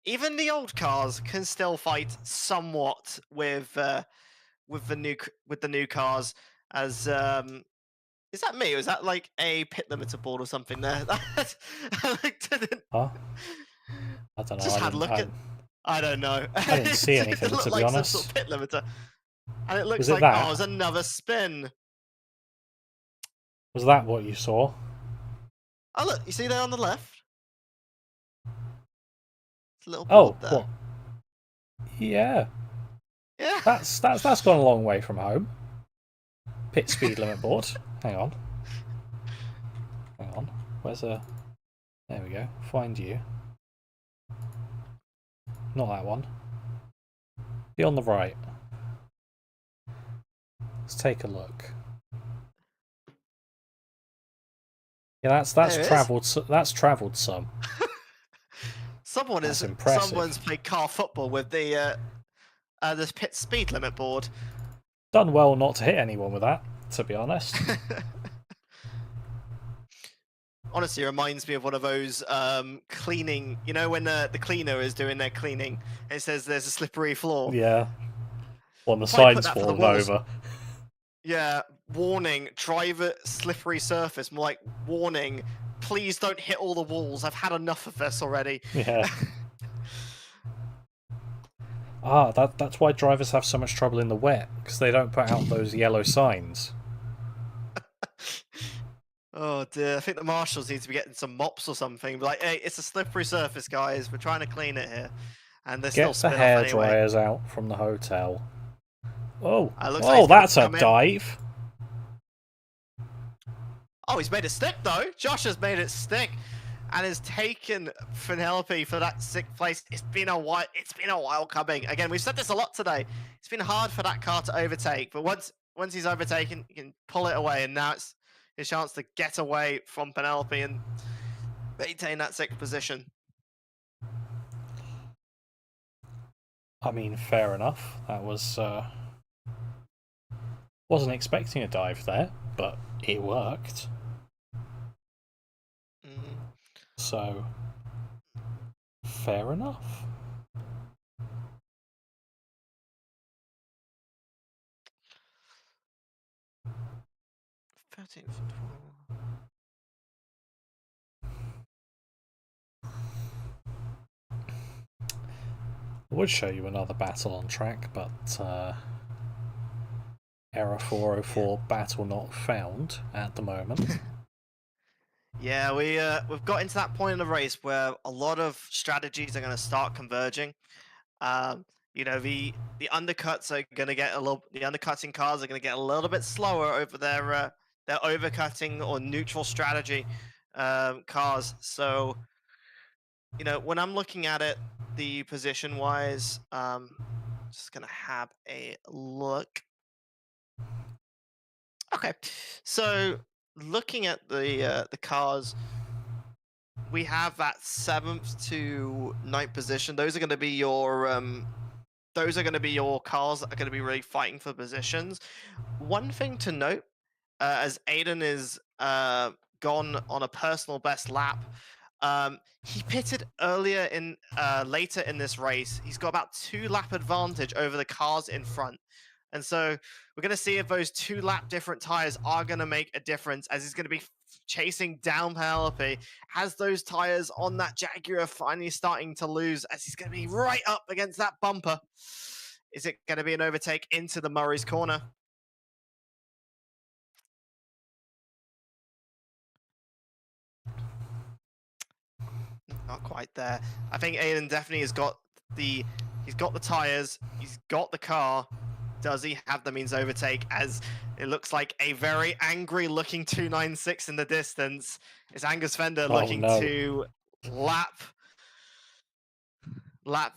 S2: even the old cars can still fight somewhat with the new cars. As is that me? Or is that like a pit limiter board or something there?
S1: Huh? I don't know.
S2: Just had a look at. I don't know.
S1: I didn't see anything,
S2: it
S1: to
S2: like
S1: be honest.
S2: some sort of pit limiter, and it looks
S1: Was it
S2: like
S1: that?
S2: oh, it's another spin.
S1: Was that what you saw?
S2: Oh look, you see there on the left? It's a little board there.
S1: What? Yeah.
S2: Yeah.
S1: That's gone a long way from home. Pit speed limit board. Hang on. Where's a... There we go. Find you. Not that one. Be on the right. Let's take a look. Yeah, that's travelled. That's travelled some.
S2: Someone's played car football with the this pit speed limit board.
S1: Done well not to hit anyone with that, to be honest.
S2: Honestly, it reminds me of one of those cleaning. You know when the cleaner is doing their cleaning, it says there's a slippery floor.
S1: Yeah. On the sign's fallen over.
S2: Yeah, warning, driver slippery surface. More like warning, please don't hit all the walls. I've had enough of this already.
S1: Yeah. That's why drivers have so much trouble in the wet, because they don't put out those yellow signs.
S2: Oh dear, I think the marshals need to be getting some mops or something. Like, hey, it's a slippery surface, guys. We're trying to clean it here. And they're still spin off anyway.
S1: Get the hair dryers out from the hotel. Oh,
S2: like
S1: that's a dive.
S2: Oh, he's made it stick though. Josh has made it stick, and has taken Penelope for that 6th place. It's been a while. It's been a while coming. Again, we've said this a lot today. It's been hard for that car to overtake, but once he's overtaken, he can pull it away, and now it's his chance to get away from Penelope and maintain that 6th position.
S1: I mean, fair enough. That was... Wasn't expecting a dive there, but it worked. So, fair enough. I would show you another battle on track, but error 404 battle not found at the moment.
S2: Yeah, we've got into that point in the race where a lot of strategies are going to start converging. You know, the undercuts are going to get the undercutting cars are going to get a little bit slower over their overcutting or neutral strategy cars. So, you know, when I'm looking at it, the position wise, just going to have a look. Okay, so looking at the cars, we have that 7th to 9th position. Those are going to be your cars that are going to be really fighting for positions. One thing to note, as Aiden is gone on a personal best lap, he pitted later in this race. He's got about 2-lap advantage over the cars in front. And so we're going to see if those 2-lap different tires are going to make a difference, as he's going to be chasing down Penelope. Has those tires on that Jaguar finally starting to lose, as he's going to be right up against that bumper. Is it going to be an overtake into the Murray's corner? Not quite there. I think Aiden definitely has got he's got the tires, he's got the car. Does he have the means to overtake? As it looks like a very angry looking 296 in the distance. Is Angus Fender looking to lap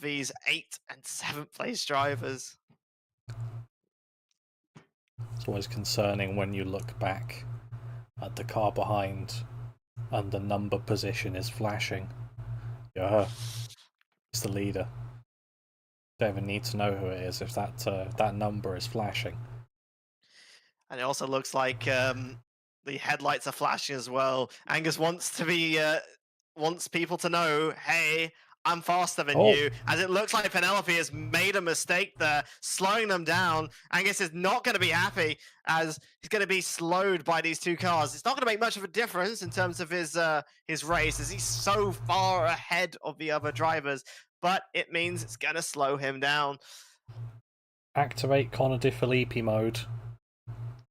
S2: these 8th and 7th place drivers?
S1: It's always concerning when you look back at the car behind and the number position is flashing. Yeah, it's the leader. Don't even need to know who it is if that number is flashing.
S2: And it also looks like the headlights are flashing as well. Angus wants to be wants people to know, hey, I'm faster than you. As it looks like Penelope has made a mistake there, slowing them down. Angus is not going to be happy as he's going to be slowed by these two cars. It's not going to make much of a difference in terms of his race, as he's so far ahead of the other drivers. But it means it's going to slow him down.
S1: Activate Connor De Filippi mode.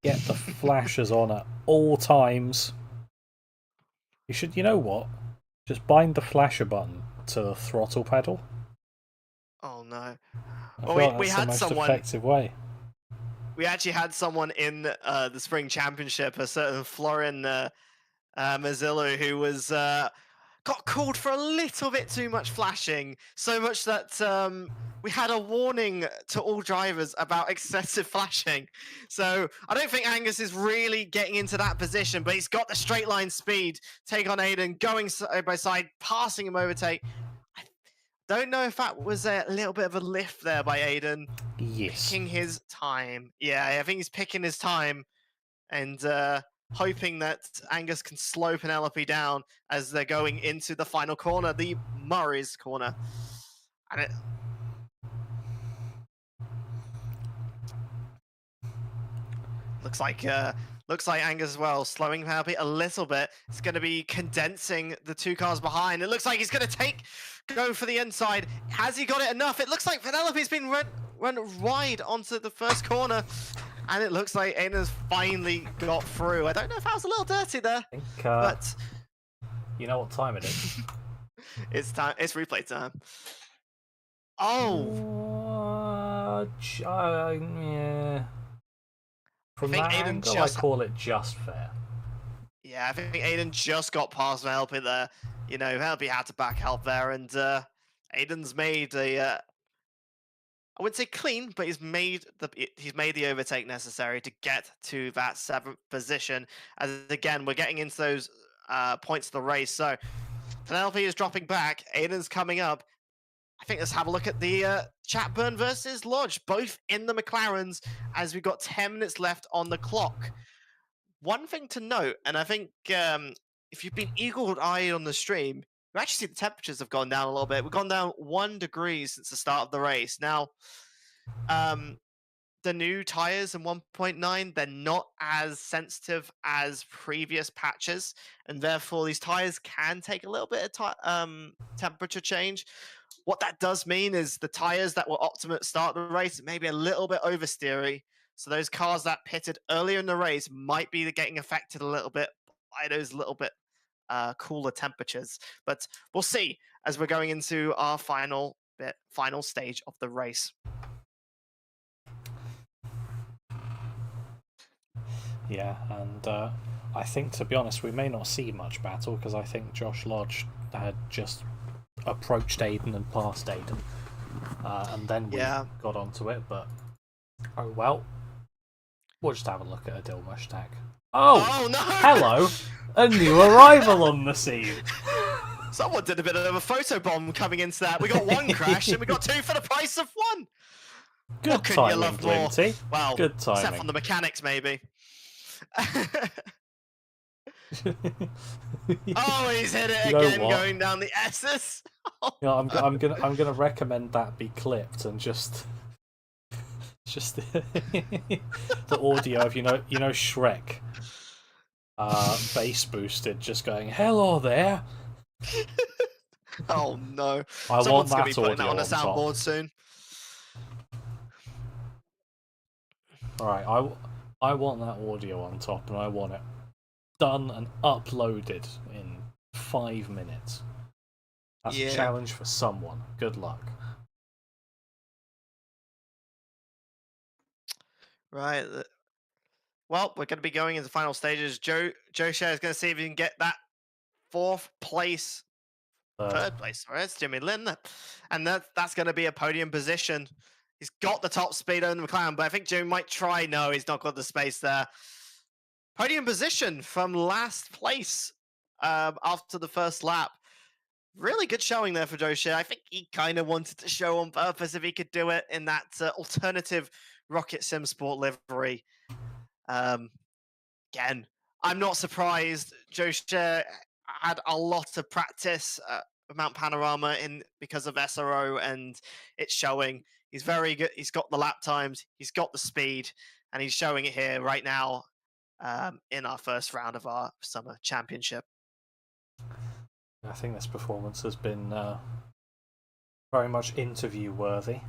S1: Get the flashes on at all times. You should, you know what? Just bind the flasher button to the throttle pedal.
S2: Oh no!
S1: We had someone. The most effective way.
S2: We actually had someone in the spring championship, a certain Florin Mazzillo, who was got called for a little bit too much flashing, so much that we had a warning to all drivers about excessive flashing. So I don't think Angus is really getting into that position, but he's got the straight line speed. Take on Aiden, going side by side, passing him overtake. I don't know if that was a little bit of a lift there by Aiden.
S1: Yes.
S2: Picking his time. Yeah, I think he's picking his time and hoping that Angus can slow Penelope down as they're going into the final corner, the Murray's corner. And it looks like Angus as well, slowing Penelope a little bit. It's going to be condensing the two cars behind. It looks like he's going to go for the inside. Has he got it enough? It looks like Penelope's been run wide onto the first corner. And it looks like Aiden's finally got through. I don't know if that was a little dirty there.
S1: I think,
S2: but
S1: you know what time it is?
S2: It's time. It's replay time. Oh.
S1: Yeah. From that angle, I call it just fair.
S2: Yeah, I think Aiden just got past Penelope there. You know, Penelope had to back help there, and Aiden's made a. I wouldn't say clean, but he's made the overtake necessary to get to that 7th position. As again, we're getting into those points of the race. So Penelope is dropping back. Aiden's coming up. I think let's have a look at the Chatburn versus Lodge, both in the McLarens, as we've got 10 minutes left on the clock. One thing to note, and I think if you've been eagle-eyed on the stream, you actually see the temperatures have gone down a little bit. We've gone down 1 degree since the start of the race. Now, the new tires in 1.9, they're not as sensitive as previous patches, and therefore these tires can take a little bit of temperature change. What that does mean is the tires that were optimal at the start of the race may be a little bit oversteery. So those cars that pitted earlier in the race might be getting affected a little bit by those little bit cooler temperatures. But we'll see as we're going into our final stage of the race.
S1: Yeah, and I think, to be honest, we may not see much battle because I think Josh Lodge had just approached Aiden and passed Aiden, and then we got onto it. But oh well, we'll just have a look at Adil Mushtaq. Oh
S2: no!
S1: Hello, a new arrival on the scene.
S2: Someone did a bit of a photo bomb coming into that. We got 1 crash and we got 2 for the price of 1.
S1: Good timing, Glinty.
S2: Well,
S1: good timing.
S2: Except from the mechanics, maybe. Oh, he's hit it again, going down the S's.
S1: You know, I'm gonna recommend that be clipped and just the audio of you know Shrek, bass boosted, just going hello there.
S2: Oh no!
S1: Someone's
S2: gonna be putting that on a soundboard soon.
S1: All right, I want that audio on top, and I want it done and uploaded in 5 minutes. That's a
S2: Yeah.
S1: challenge for someone. Good luck.
S2: Right. Well, we're going to be going into the final stages. Joe Share is going to see if he can get that fourth place, third place. Right, it's Jimmy Lin, and that's going to be a podium position. He's got the top speed on the McLaren, but I think Jimmy might try. No, he's not got the space there. Podium position from last place after the first lap. Really good showing there for Joe Shea. I think he kind of wanted to show on purpose if he could do it in that alternative Rocket Sim Sport livery. Um, Again, I'm not surprised. Joe Shea had a lot of practice with Mount Panorama in because of SRO, and it's showing. He's very good. He's got the lap times. He's got the speed, and he's showing it here right now in our first round of our summer championship.
S1: I think this performance has been very much interview worthy.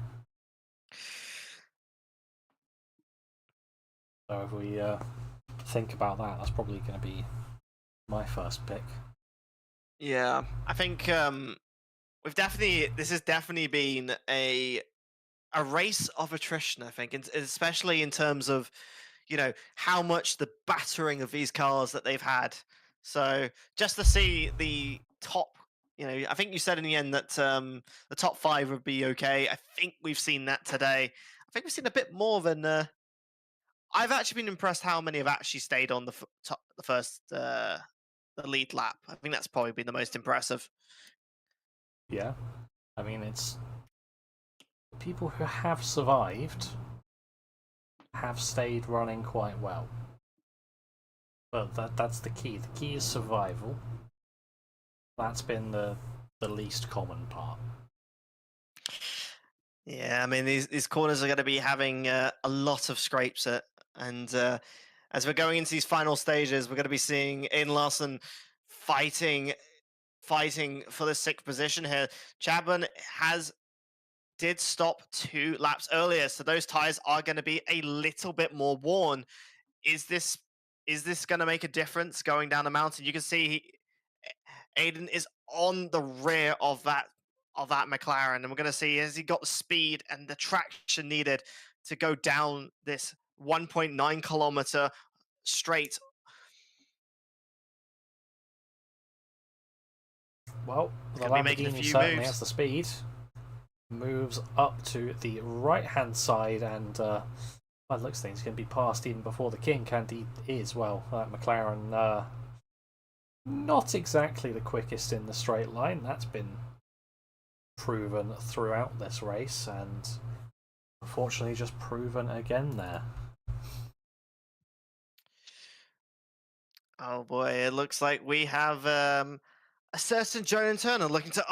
S1: So if we think about that, that's probably going to be my first pick.
S2: Yeah, I think this has definitely been a race of attrition. I think, especially in terms of how much the battering of these cars that they've had. So just to see the top, I think you said in the end that the top 5 would be okay. I think we've seen that today. I think we've seen a bit more than. I've actually been impressed how many have actually stayed on the first the lead lap. I think that's probably been the most impressive.
S1: Yeah, I mean, it's people who have survived have stayed running quite well. But that's the key. The key is survival. That's been the least common part.
S2: Yeah, I mean these corners are going to be having a lot of scrapes and as we're going into these final stages, we're going to be seeing Aiden Larson fighting for the 6th position here. Chapman did stop 2 laps earlier, so those tires are going to be a little bit more worn. Is this going to make a difference going down the mountain? You can see Aiden is on the rear of that McLaren, and we're going to see has he got the speed and the traction needed to go down this 1.9 kilometer straight.
S1: Well, the
S2: Lamborghini
S1: certainly has the speed. Moves up to the right-hand side, and by the looks of things, going to be passed even before the kink, and he is. Well, McLaren not exactly the quickest in the straight line. That's been proven throughout this race, and unfortunately just proven again there.
S2: Oh boy, it looks like we have a certain Jonan Turner looking to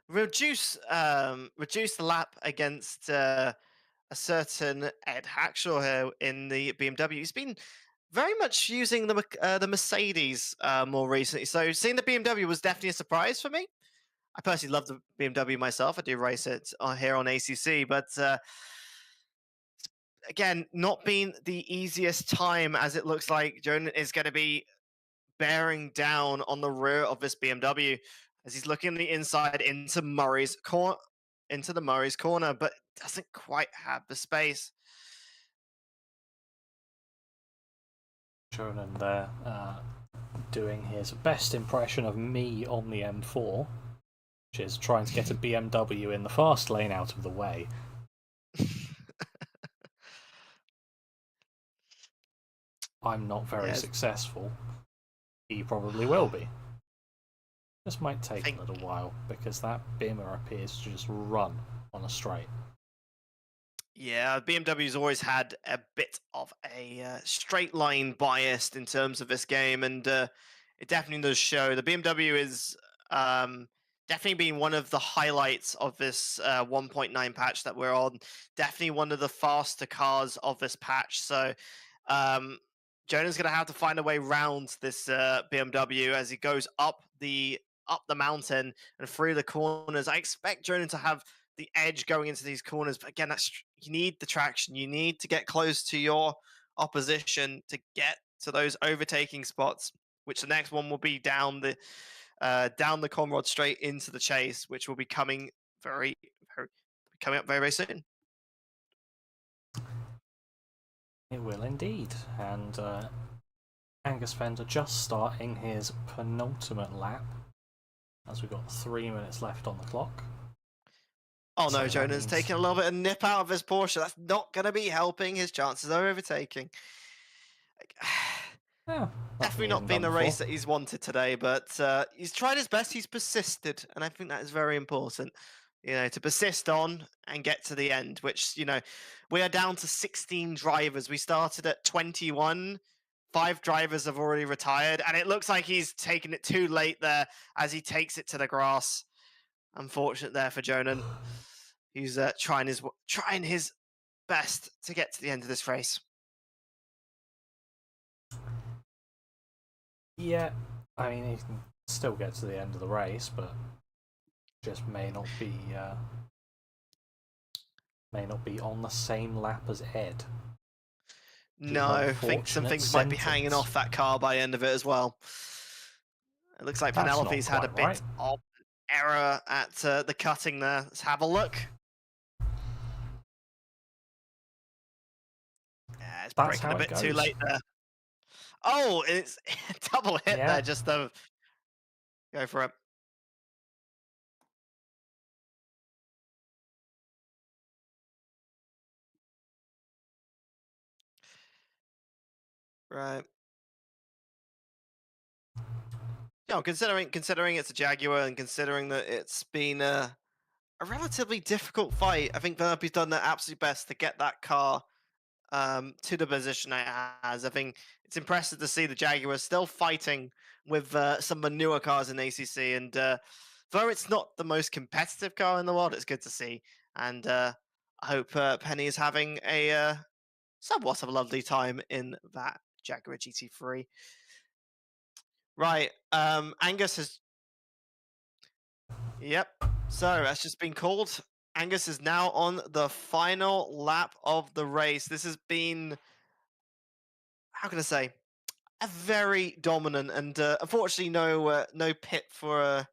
S2: reduce the lap against a certain Ed Hackshaw here in the BMW. He's been very much using the Mercedes more recently, so seeing the BMW was definitely a surprise for me. I personally love the BMW myself. I do race it here on ACC, but again, not being the easiest time, as it looks like Jonan is going to be bearing down on the rear of this BMW as he's looking the inside into the Murray's corner, but doesn't quite have the space.
S1: Jonan there doing his best impression of me on the M4, which is trying to get a BMW in the fast lane out of the way. I'm not very successful. He probably will be. This might take a little while because that Beamer appears to just run on a straight.
S2: Yeah, BMW's always had a bit of a straight line bias in terms of this game, and it definitely does show. The BMW is definitely been one of the highlights of this 1.9 patch that we're on. Definitely one of the faster cars of this patch. So Jonah's going to have to find a way around this BMW as he goes up the mountain and through the corners. I expect Jonah to have the edge going into these corners, but again, you need the traction. You need to get close to your opposition to get to those overtaking spots, which the next one will be down the down the Conrod straight into the chase, which will be coming coming up very, very soon.
S1: It will indeed. And Angus Fender just starting his penultimate lap, as we've got 3 minutes left on the clock.
S2: Oh no, Jonah's taking a little bit of nip out of his Porsche. That's not going to be helping his chances of overtaking.
S1: Yeah,
S2: definitely not been a race that he's wanted today, but he's tried his best. He's persisted, and I think that is very important. To persist on and get to the end, which, we are down to 16 drivers. We started at 21. 5 drivers have already retired, and it looks like he's taken it too late there as he takes it to the grass. Unfortunate there for Jonan. He's trying his best to get to the end of this race.
S1: Yeah, I mean, he can still get to the end of the race, but just may not be on the same lap as Ed.
S2: No, I think some things might be hanging off that car by the end of it as well. It looks like Penelope's had a bit of error at the cutting there. Let's have a look. Yeah, it's breaking a bit too late there. Oh, it's double hit there. Just go for it. Right. Considering it's a Jaguar and considering that it's been a relatively difficult fight, I think Penelope's done their absolute best to get that car to the position it has. I think it's impressive to see the Jaguars still fighting with some of the newer cars in ACC, and though it's not the most competitive car in the world, it's good to see. And I hope Penny is having a somewhat of a lovely time in that Jaguar GT3. Right, Angus has... Yep, so that's just been called. Angus is now on the final lap of the race. This has been, how can I say, a very dominant and unfortunately no pit for a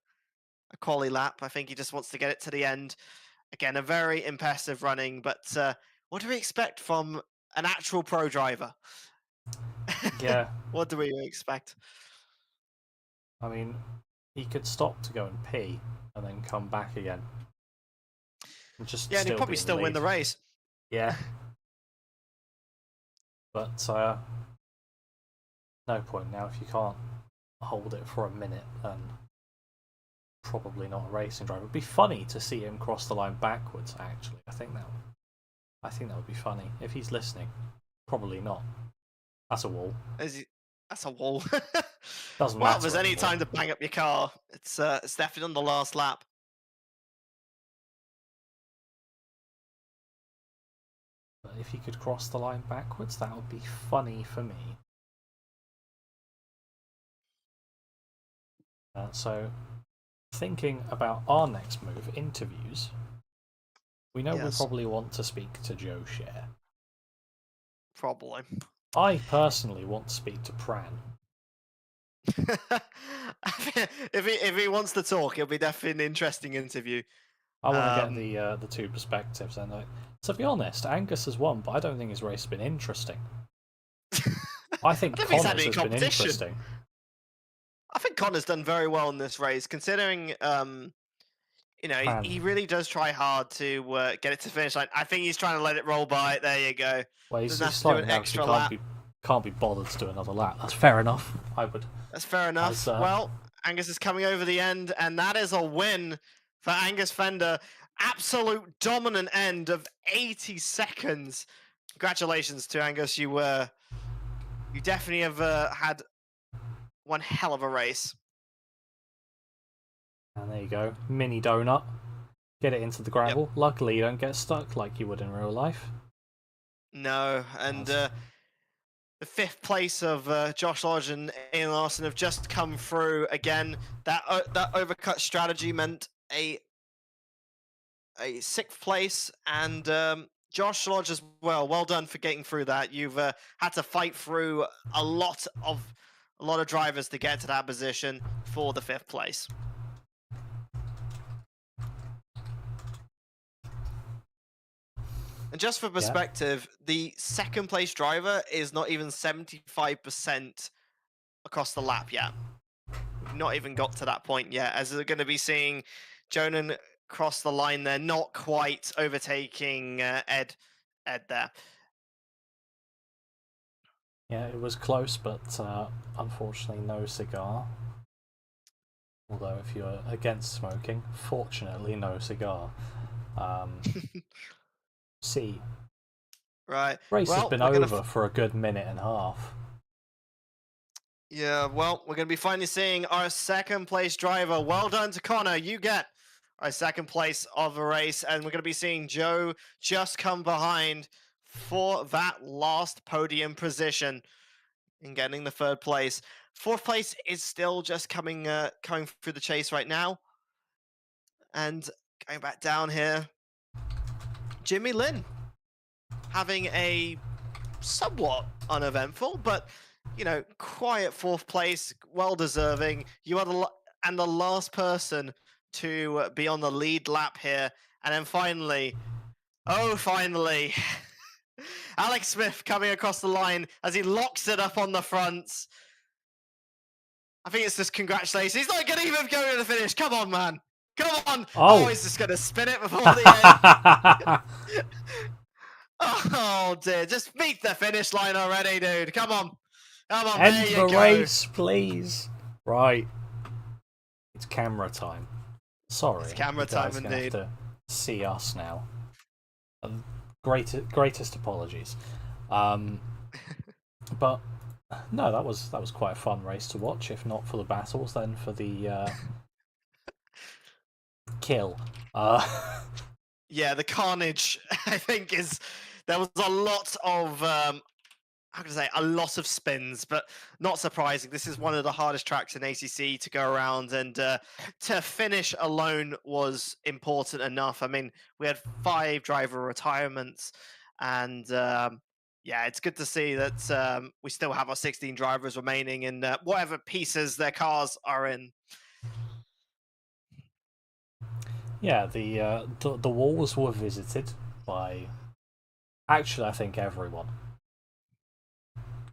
S2: quali lap. I think he just wants to get it to the end. Again, a very impressive running, but what do we expect from an actual pro driver?
S1: Yeah.
S2: What do we expect?
S1: I mean, he could stop to go and pee and then come back again. And
S2: and he'd probably still win the race.
S1: Yeah. But no point now. If you can't hold it for a minute, then probably not a racing driver. It'd be funny to see him cross the line backwards, actually. I think that would be funny. If he's listening. Probably not. That's a wall.
S2: That's a wall.
S1: Doesn't matter.
S2: Well, if there's any time to bang up your car, it's definitely on the last lap.
S1: But if he could cross the line backwards, that would be funny for me. So, thinking about our next move, interviews, we know we probably want to speak to Joe Scher.
S2: Probably.
S1: I personally want to speak to Pran.
S2: if he wants to talk, it'll be definitely an interesting interview.
S1: I want to get the two perspectives. And to be honest, Angus has won, but I don't think his race has been interesting. I think Connor's has been interesting.
S2: I think Connor's done very well in this race, considering he really does try hard to get it to finish line. I think he's trying to let it roll by. There you go.
S1: Well, he's slowing down because he can't be bothered to do another lap. That's fair enough.
S2: That's fair enough. Well, Angus is coming over the end, and that is a win for Angus Fender. Absolute dominant end of 80 seconds. Congratulations to Angus. You definitely have had one hell of a race.
S1: And there you go. Mini donut. Get it into the gravel. Yep. Luckily, you don't get stuck like you would in real life.
S2: No, and the 5th place of Josh Lodge and Ian Larson have just come through again. That overcut strategy meant a 6th place, and Josh Lodge as well. Well done for getting through that. You've had to fight through a lot of drivers to get to that position. for the 5th place. And just for perspective, the 2nd place driver is not even 75% across the lap yet. We've not even got to that point yet, as we're going to be seeing Jonan cross the line there, not quite overtaking Ed there.
S1: Yeah, it was close, but unfortunately no cigar. Although if you're against smoking, fortunately no cigar. See,
S2: right.
S1: Race has been over for a good minute and a half.
S2: Yeah, well, we're going to be finally seeing our 2nd place driver. Well done to Connor. You get our 2nd place of the race, and we're going to be seeing Joe just come behind for that last podium position in getting the 3rd place. 4th place is still just coming through the chase right now. And going back down here, Jimmy Lin having a somewhat uneventful, but quiet 4th place, well deserving. You are the last person to be on the lead lap here, and then finally, Alex Smith coming across the line as he locks it up on the front. I think it's just congratulations. He's not going to even go to the finish. Come on, man. Come on. Oh, he's just going to spin it before the end. Oh, dear. Just meet the finish line already, dude. Come on. Come on,
S1: end the race, please. Right. It's camera time. Sorry.
S2: It's camera time, indeed.
S1: Have to see us now. Greatest apologies. But no, that was quite a fun race to watch. If not for the battles, then for the kill.
S2: Yeah, the carnage. I think there was a lot of a lot of spins, but not surprising. This is one of the hardest tracks in ACC to go around, and to finish alone was important enough. I mean, we had 5 driver retirements, and yeah, it's good to see that we still have our 16 drivers remaining in whatever pieces their cars are in.
S1: Yeah, the walls were visited by, actually, I think everyone.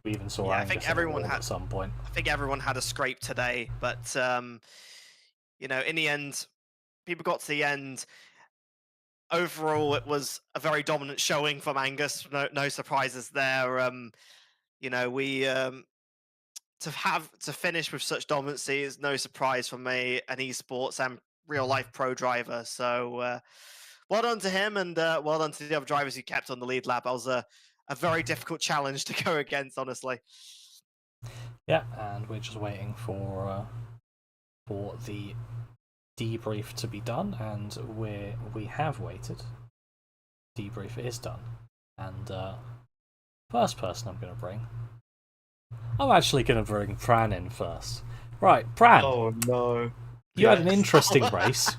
S1: We even saw Angus, I think everyone had at some point.
S2: I think everyone had a scrape today, but in the end, people got to the end. Overall, it was a very dominant showing from Angus. No surprises there. We to finish with such dominancy is no surprise for me, an esports and real life pro driver. So well done to him, and well done to the other drivers who kept on the lead lap. That was a very difficult challenge to go against, honestly.
S1: Yeah, and we're just waiting for the debrief to be done, and we have waited. Debrief is done, and first person I'm going to bring. I'm actually going to bring Pran in first. Right, Pran.
S3: Oh no!
S1: You had an interesting race.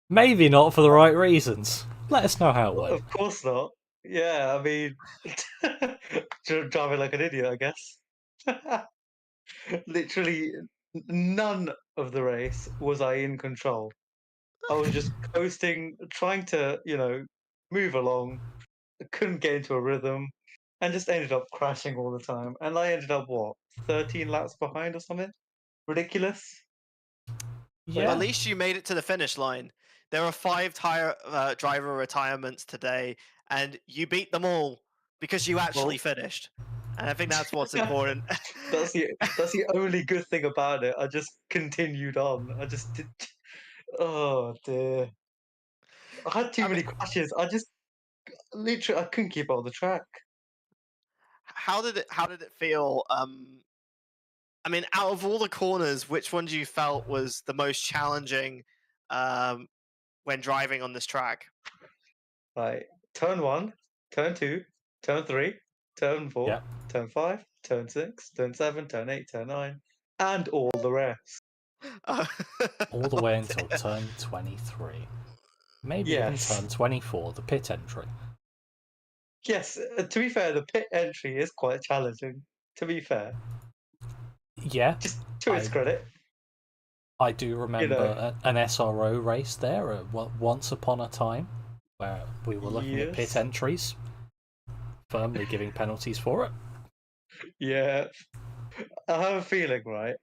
S1: Maybe not for the right reasons. Let us know how it went.
S3: Of course not. Yeah, I mean, driving like an idiot, I guess. Literally, none of the race was I in control. I was just coasting, trying to, move along. I couldn't get into a rhythm, and just ended up crashing all the time. And I ended up, 13 laps behind or something? Ridiculous.
S2: Yeah. At least you made it to the finish line. There were 5 driver retirements today, and you beat them all because you actually finished. And I think that's what's important.
S3: That's the only good thing about it. I just continued on. I just did. Oh dear! I had too many crashes. I just literally I couldn't keep on the track.
S2: How did it feel? I mean, out of all the corners, which one do you felt was the most challenging when driving on this track?
S3: Right, turn 1, turn 2, turn 3, turn 4,
S1: yeah.
S3: turn 5, turn 6, turn 7, turn 8, turn 9, and all the rest.
S1: All the way until turn 23. Maybe even turn 24, the pit entry.
S3: Yes, to be fair, the pit entry is quite challenging, to be fair.
S1: Yeah.
S3: Just to its credit.
S1: I do remember an SRO race there once upon a time where we were looking at pit
S3: Yes.
S1: entries, firmly giving penalties for it.
S3: Yeah. I have a feeling, right?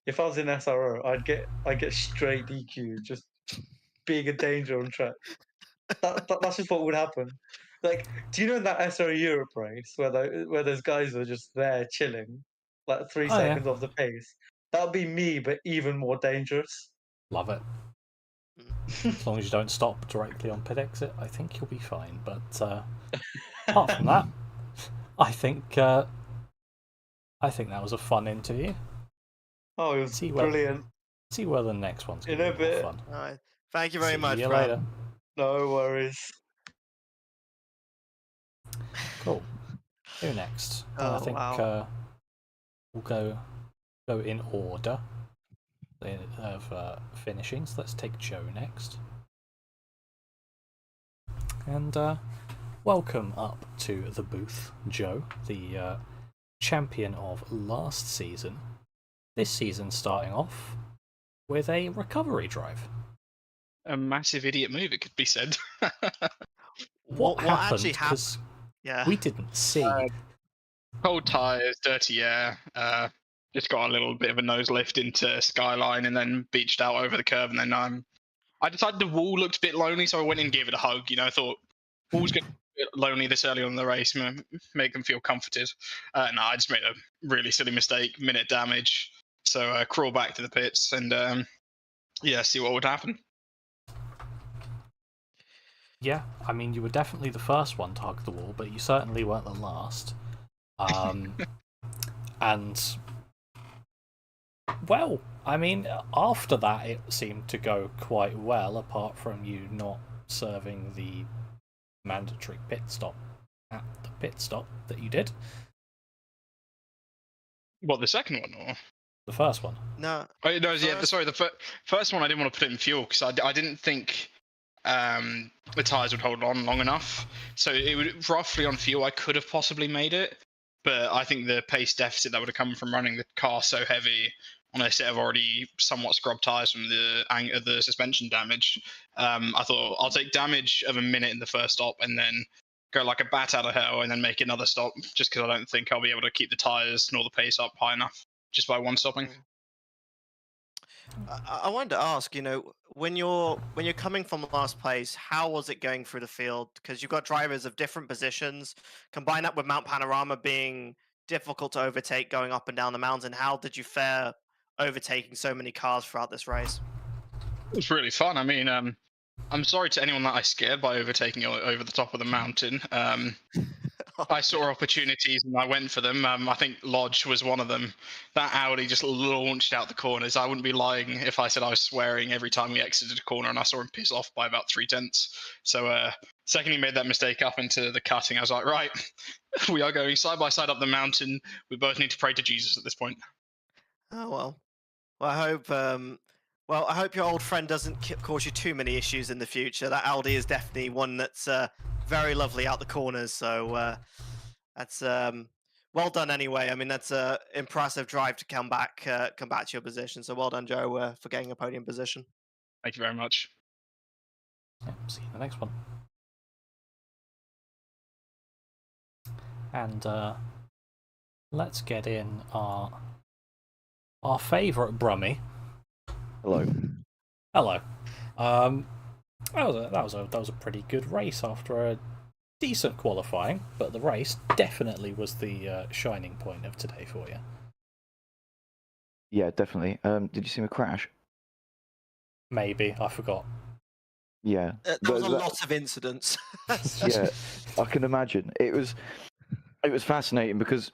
S3: If I was in SRO, I'd get straight DQ just being a danger on track. That's just what would happen. Like, do you know in that SRO Europe race where those guys are just there chilling, like 3
S1: Oh, yeah.
S3: seconds off the pace? That would be me, but even more dangerous.
S1: Love it. As long as you don't stop directly on pit exit, I think you'll be fine. But apart from that, I think that was a fun interview.
S3: Oh, it was
S1: See
S3: brilliant.
S1: where the next one's going
S3: In
S1: to
S3: a
S1: be more
S3: bit.
S1: fun.
S2: All right. Thank you very much,
S1: See you
S2: Bram.
S1: later.
S3: No worries.
S1: Cool. Who next?
S2: Oh,
S1: I think
S2: wow.
S1: we'll go in order of finishings. Let's take Joe next. And welcome up to the booth, Joe, the champion of last season. This season starting off with a recovery drive.
S4: A massive idiot move, it could be said.
S2: What
S1: happened?
S2: actually happened?
S1: Because
S2: Yeah.
S1: we didn't see.
S4: Cold tyres, dirty air. Just got a little bit of a nose lift into Skyline and then beached out over the curve. And then I decided the wall looked a bit lonely, so I went and gave it a hug. You know, I thought wall's going to be a bit lonely this early on in the race, make them feel comforted. No, I just made a really silly mistake, minute damage. So crawl back to the pits and see what would happen.
S1: Yeah, I mean, you were definitely the first one to hug the wall, but you certainly weren't the last. And, well, I mean, after that it seemed to go quite well, apart from you not serving the mandatory pit stop at the pit stop that you did.
S4: What, the second one, or
S1: the first one?
S2: No.
S4: Oh, no, yeah. Sorry, the first one I didn't want to put it in fuel because I didn't think the tyres would hold on long enough. So it would roughly on fuel I could have possibly made it, but I think the pace deficit that would have come from running the car so heavy on a set of already somewhat scrubbed tyres from the suspension damage. I thought I'll take damage of a minute in the first stop and then go like a bat out of hell and then make another stop, just because I don't think I'll be able to keep the tyres nor the pace up high enough just by one stopping.
S2: I wanted to ask, when you're coming from last place, how was it going through the field? Because you've got drivers of different positions. Combine that with Mount Panorama being difficult to overtake going up and down the mountain. How did you fare overtaking so many cars throughout this race?
S4: It was really fun. I mean, I'm sorry to anyone that I scared by overtaking over the top of the mountain. I saw opportunities and I went for them. I think Lodge was one of them. That Audi just launched out the corners. I wouldn't be lying if I said I was swearing every time we exited a corner, and I saw him piss off by about 0.3. So second he made that mistake up into the cutting, I was like, right, we are going side by side up the mountain. We both need to pray to Jesus at this point.
S2: Oh, well. Well, I hope your old friend doesn't cause you too many issues in the future. That Audi is definitely one that's very lovely out the corners. So that's well done anyway. I mean, that's a impressive drive to come back to your position. So well done, Joe, for getting a podium position.
S4: Thank you very much.
S1: Yeah, see you in the next one. And let's get in our favourite Brummy.
S5: Hello.
S1: Hello. That was a pretty good race after a decent qualifying, but the race definitely was the shining point of today for you.
S5: Yeah, definitely. Did you see me crash?
S1: Maybe, I forgot.
S5: Yeah.
S2: There was a lot of incidents.
S5: Yeah, I can imagine. It was fascinating because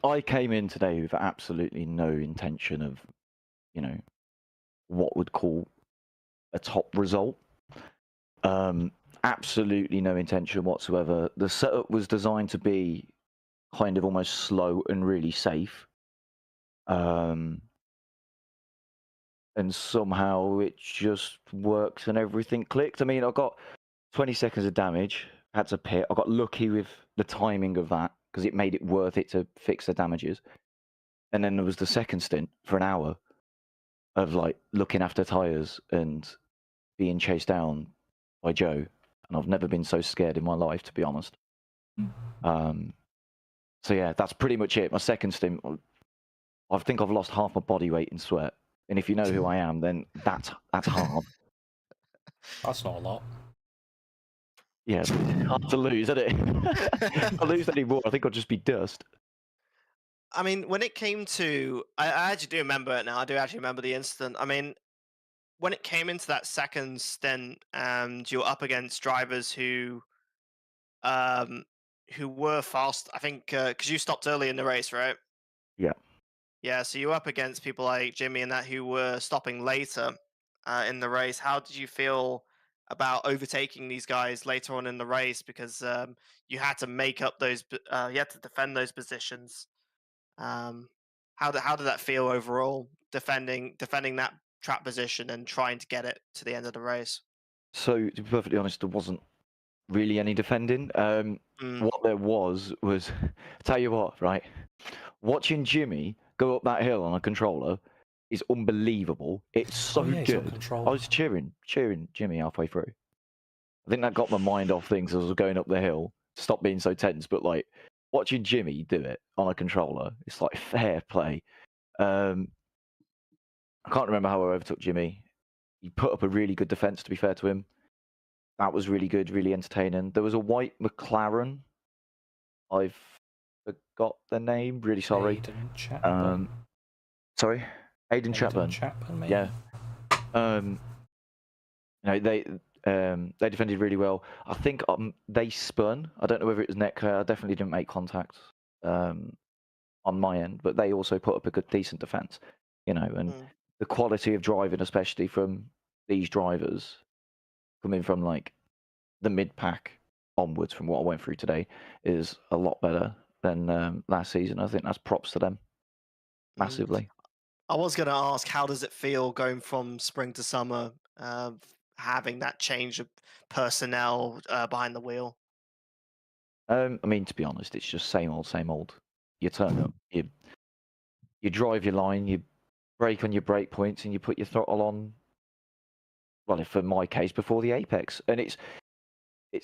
S5: I came in today with absolutely no intention of, what would call a top result. Absolutely no intention whatsoever. The setup was designed to be kind of almost slow and really safe. And somehow it just worked and everything clicked. I mean, I got 20 seconds of damage, had to pit. I got lucky with the timing of that because it made it worth it to fix the damages. And then there was the second stint for an hour. of like looking after tyres and being chased down by Joe, and I've never been so scared in my life, to be honest. So yeah, that's pretty much it. My second stint, I think I've lost half my body weight in sweat, and if you know who I am, then that's hard.
S1: That's not a lot.
S5: Yeah, hard to lose, isn't it? If I lose any more, I think I'll just be dust.
S2: I mean, when it came to, I actually do remember it now. I do actually remember the incident. I mean, when it came into that second stint, and you're up against drivers um, who were fast. I think because you stopped early in the race, right?
S5: Yeah.
S2: Yeah. So you're up against people like Jimmy and that who were stopping later in the race. How did you feel about overtaking these guys later on in the race? Because you had to make up those, you had to defend those positions. How did that feel overall? Defending that trap position and trying to get it to the end of the race.
S5: So to be perfectly honest, there wasn't really any defending. What there was tell you what, right? Watching Jimmy go up that hill on a controller is unbelievable. It's so good. I was cheering Jimmy halfway through. I think that got my mind off things as I was going up the hill to stop being so tense. But like watching Jimmy do it on a controller, it's like fair play. I can't remember how I overtook Jimmy. He put up a really good defense, to be fair to him. That was really good, really entertaining. There was a white McLaren. I've forgot the name. Really sorry.
S1: Aidan Chapman.
S5: Sorry, Aidan Chapman.
S1: Maybe?
S5: Yeah. They defended really well. I think they spun. I don't know whether it was net. I definitely didn't make contact on my end, but they also put up a good, decent defense. And the quality of driving, especially from these drivers coming from like the mid pack onwards, from what I went through today, is a lot better than last season. I think that's props to them massively.
S2: I was going to ask, how does it feel going from spring to summer, having that change of personnel behind the wheel?
S5: I mean, to be honest, it's just same old. You turn up, you drive your line, you brake on your brake points, and you put your throttle on. Well, for my case, before the apex, and it's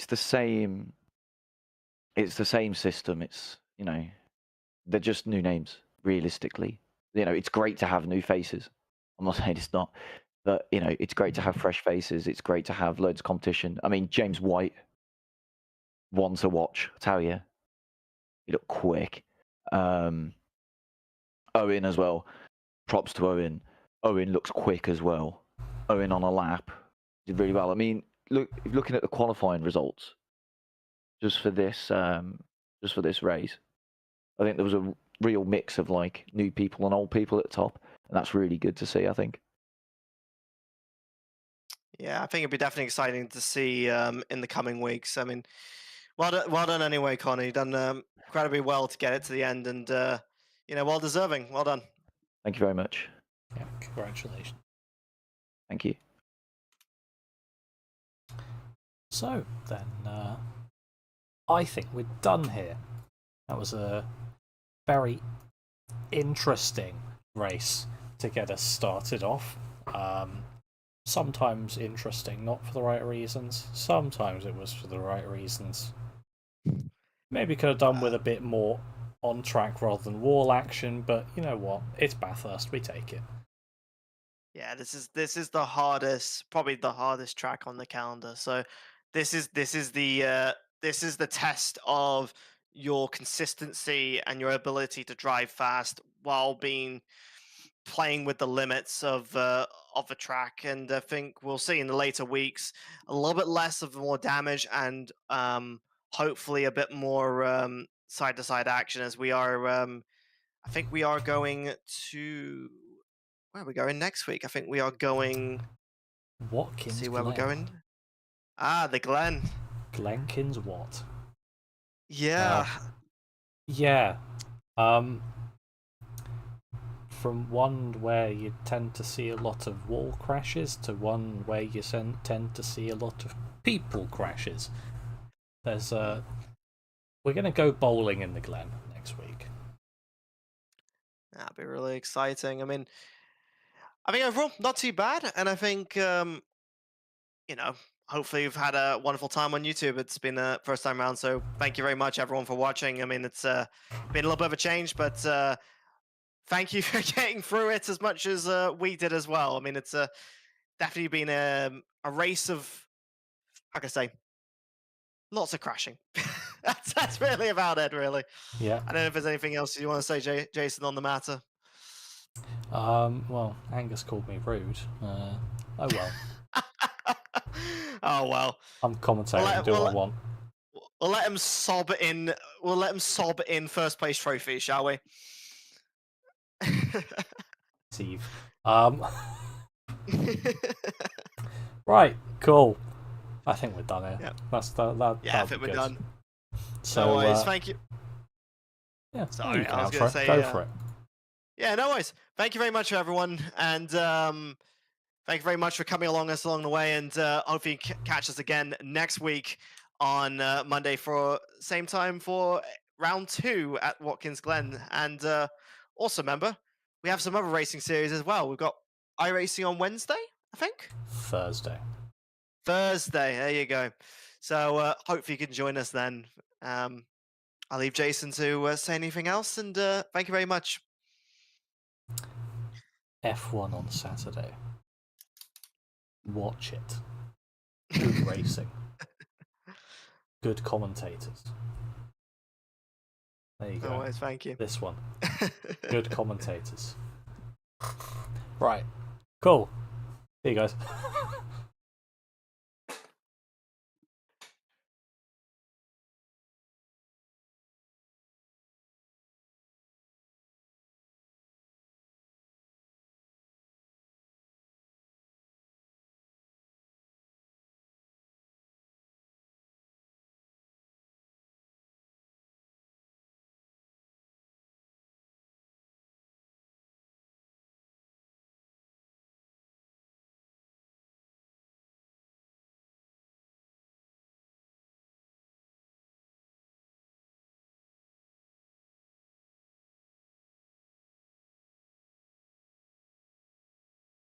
S5: the same. It's the same system. It's they're just new names. Realistically, it's great to have new faces. I'm not saying it's not, but it's great to have fresh faces. It's great to have loads of competition. I mean, James White, one to watch. I tell you, he looked quick. Owen as well. Props to Owen. Owen looks quick as well. Owen on a lap did really well. I mean, looking at the qualifying results, just for this race, I think there was a real mix of like new people and old people at the top, and that's really good to see, I think.
S2: Yeah, I think it'd be definitely exciting to see in the coming weeks. I mean, well done anyway, Connor. You've done incredibly well to get it to the end, and well deserving. Well done.
S5: Thank you very much.
S1: Yeah, congratulations.
S5: Thank you.
S1: So then, I think we're done here. That was a very interesting race to get us started off. Sometimes interesting, not for the right reasons. Sometimes it was for the right reasons. Maybe could have done with a bit more on track rather than wall action, but you know what? It's Bathurst. We take it.
S2: Yeah, this is the hardest, probably the hardest track on the calendar. So this is the test of your consistency and your ability to drive fast while playing with the limits of the track. And I think we'll see in the later weeks a little bit less of more damage and hopefully a bit more side to side action as we are. I think we are going to. Where are we going next week? I think we are going.
S1: Watkins.
S2: See where
S1: Glen.
S2: we're going. The Glen.
S1: Glenkins what?
S2: Yeah.
S1: Yeah. From one where you tend to see a lot of wall crashes to one where you tend to see a lot of people crashes. We're going to go bowling in the Glen next week.
S2: That'd be really exciting. I mean, I think overall not too bad, and I think hopefully you've had a wonderful time on YouTube. It's been a first time around, so thank you very much everyone for watching. I mean, it's been a little bit of a change, but thank you for getting through it as much as we did as well. I mean, it's definitely been a race of, how can I say, lots of crashing. That's really about it, really.
S1: Yeah.
S2: I don't know if there's anything else you want to say, Jason, on the matter.
S1: Well, Angus called me rude. Oh well.
S2: Oh well.
S1: I'm commentating. Do what I want.
S2: We'll let him sob in. We'll let him sob in first place trophy, shall we?
S1: Steve. Right. Cool. I think we're done here.
S2: Yep.
S1: Yeah,
S2: I think we're done.
S1: So,
S2: no worries. Thank you.
S1: Yeah.
S2: Sorry,
S1: you can
S2: I was going to say.
S1: Go for it.
S2: Yeah, no worries. Thank you very much, everyone, and thank you very much for coming along us along the way. And hopefully, catch us again next week on Monday for same time for round 2 at Watkins Glen. And also remember, we have some other racing series as well. We've got iRacing on Wednesday, I think.
S1: Thursday.
S2: There you go. So hopefully you can join us then. I'll leave Jason to say anything else, and thank you very much.
S1: F1 on Saturday. Watch it. Good racing. Good commentators. There you go.
S2: Always, thank you.
S1: This one. Good commentators. Right. Cool. See you guys.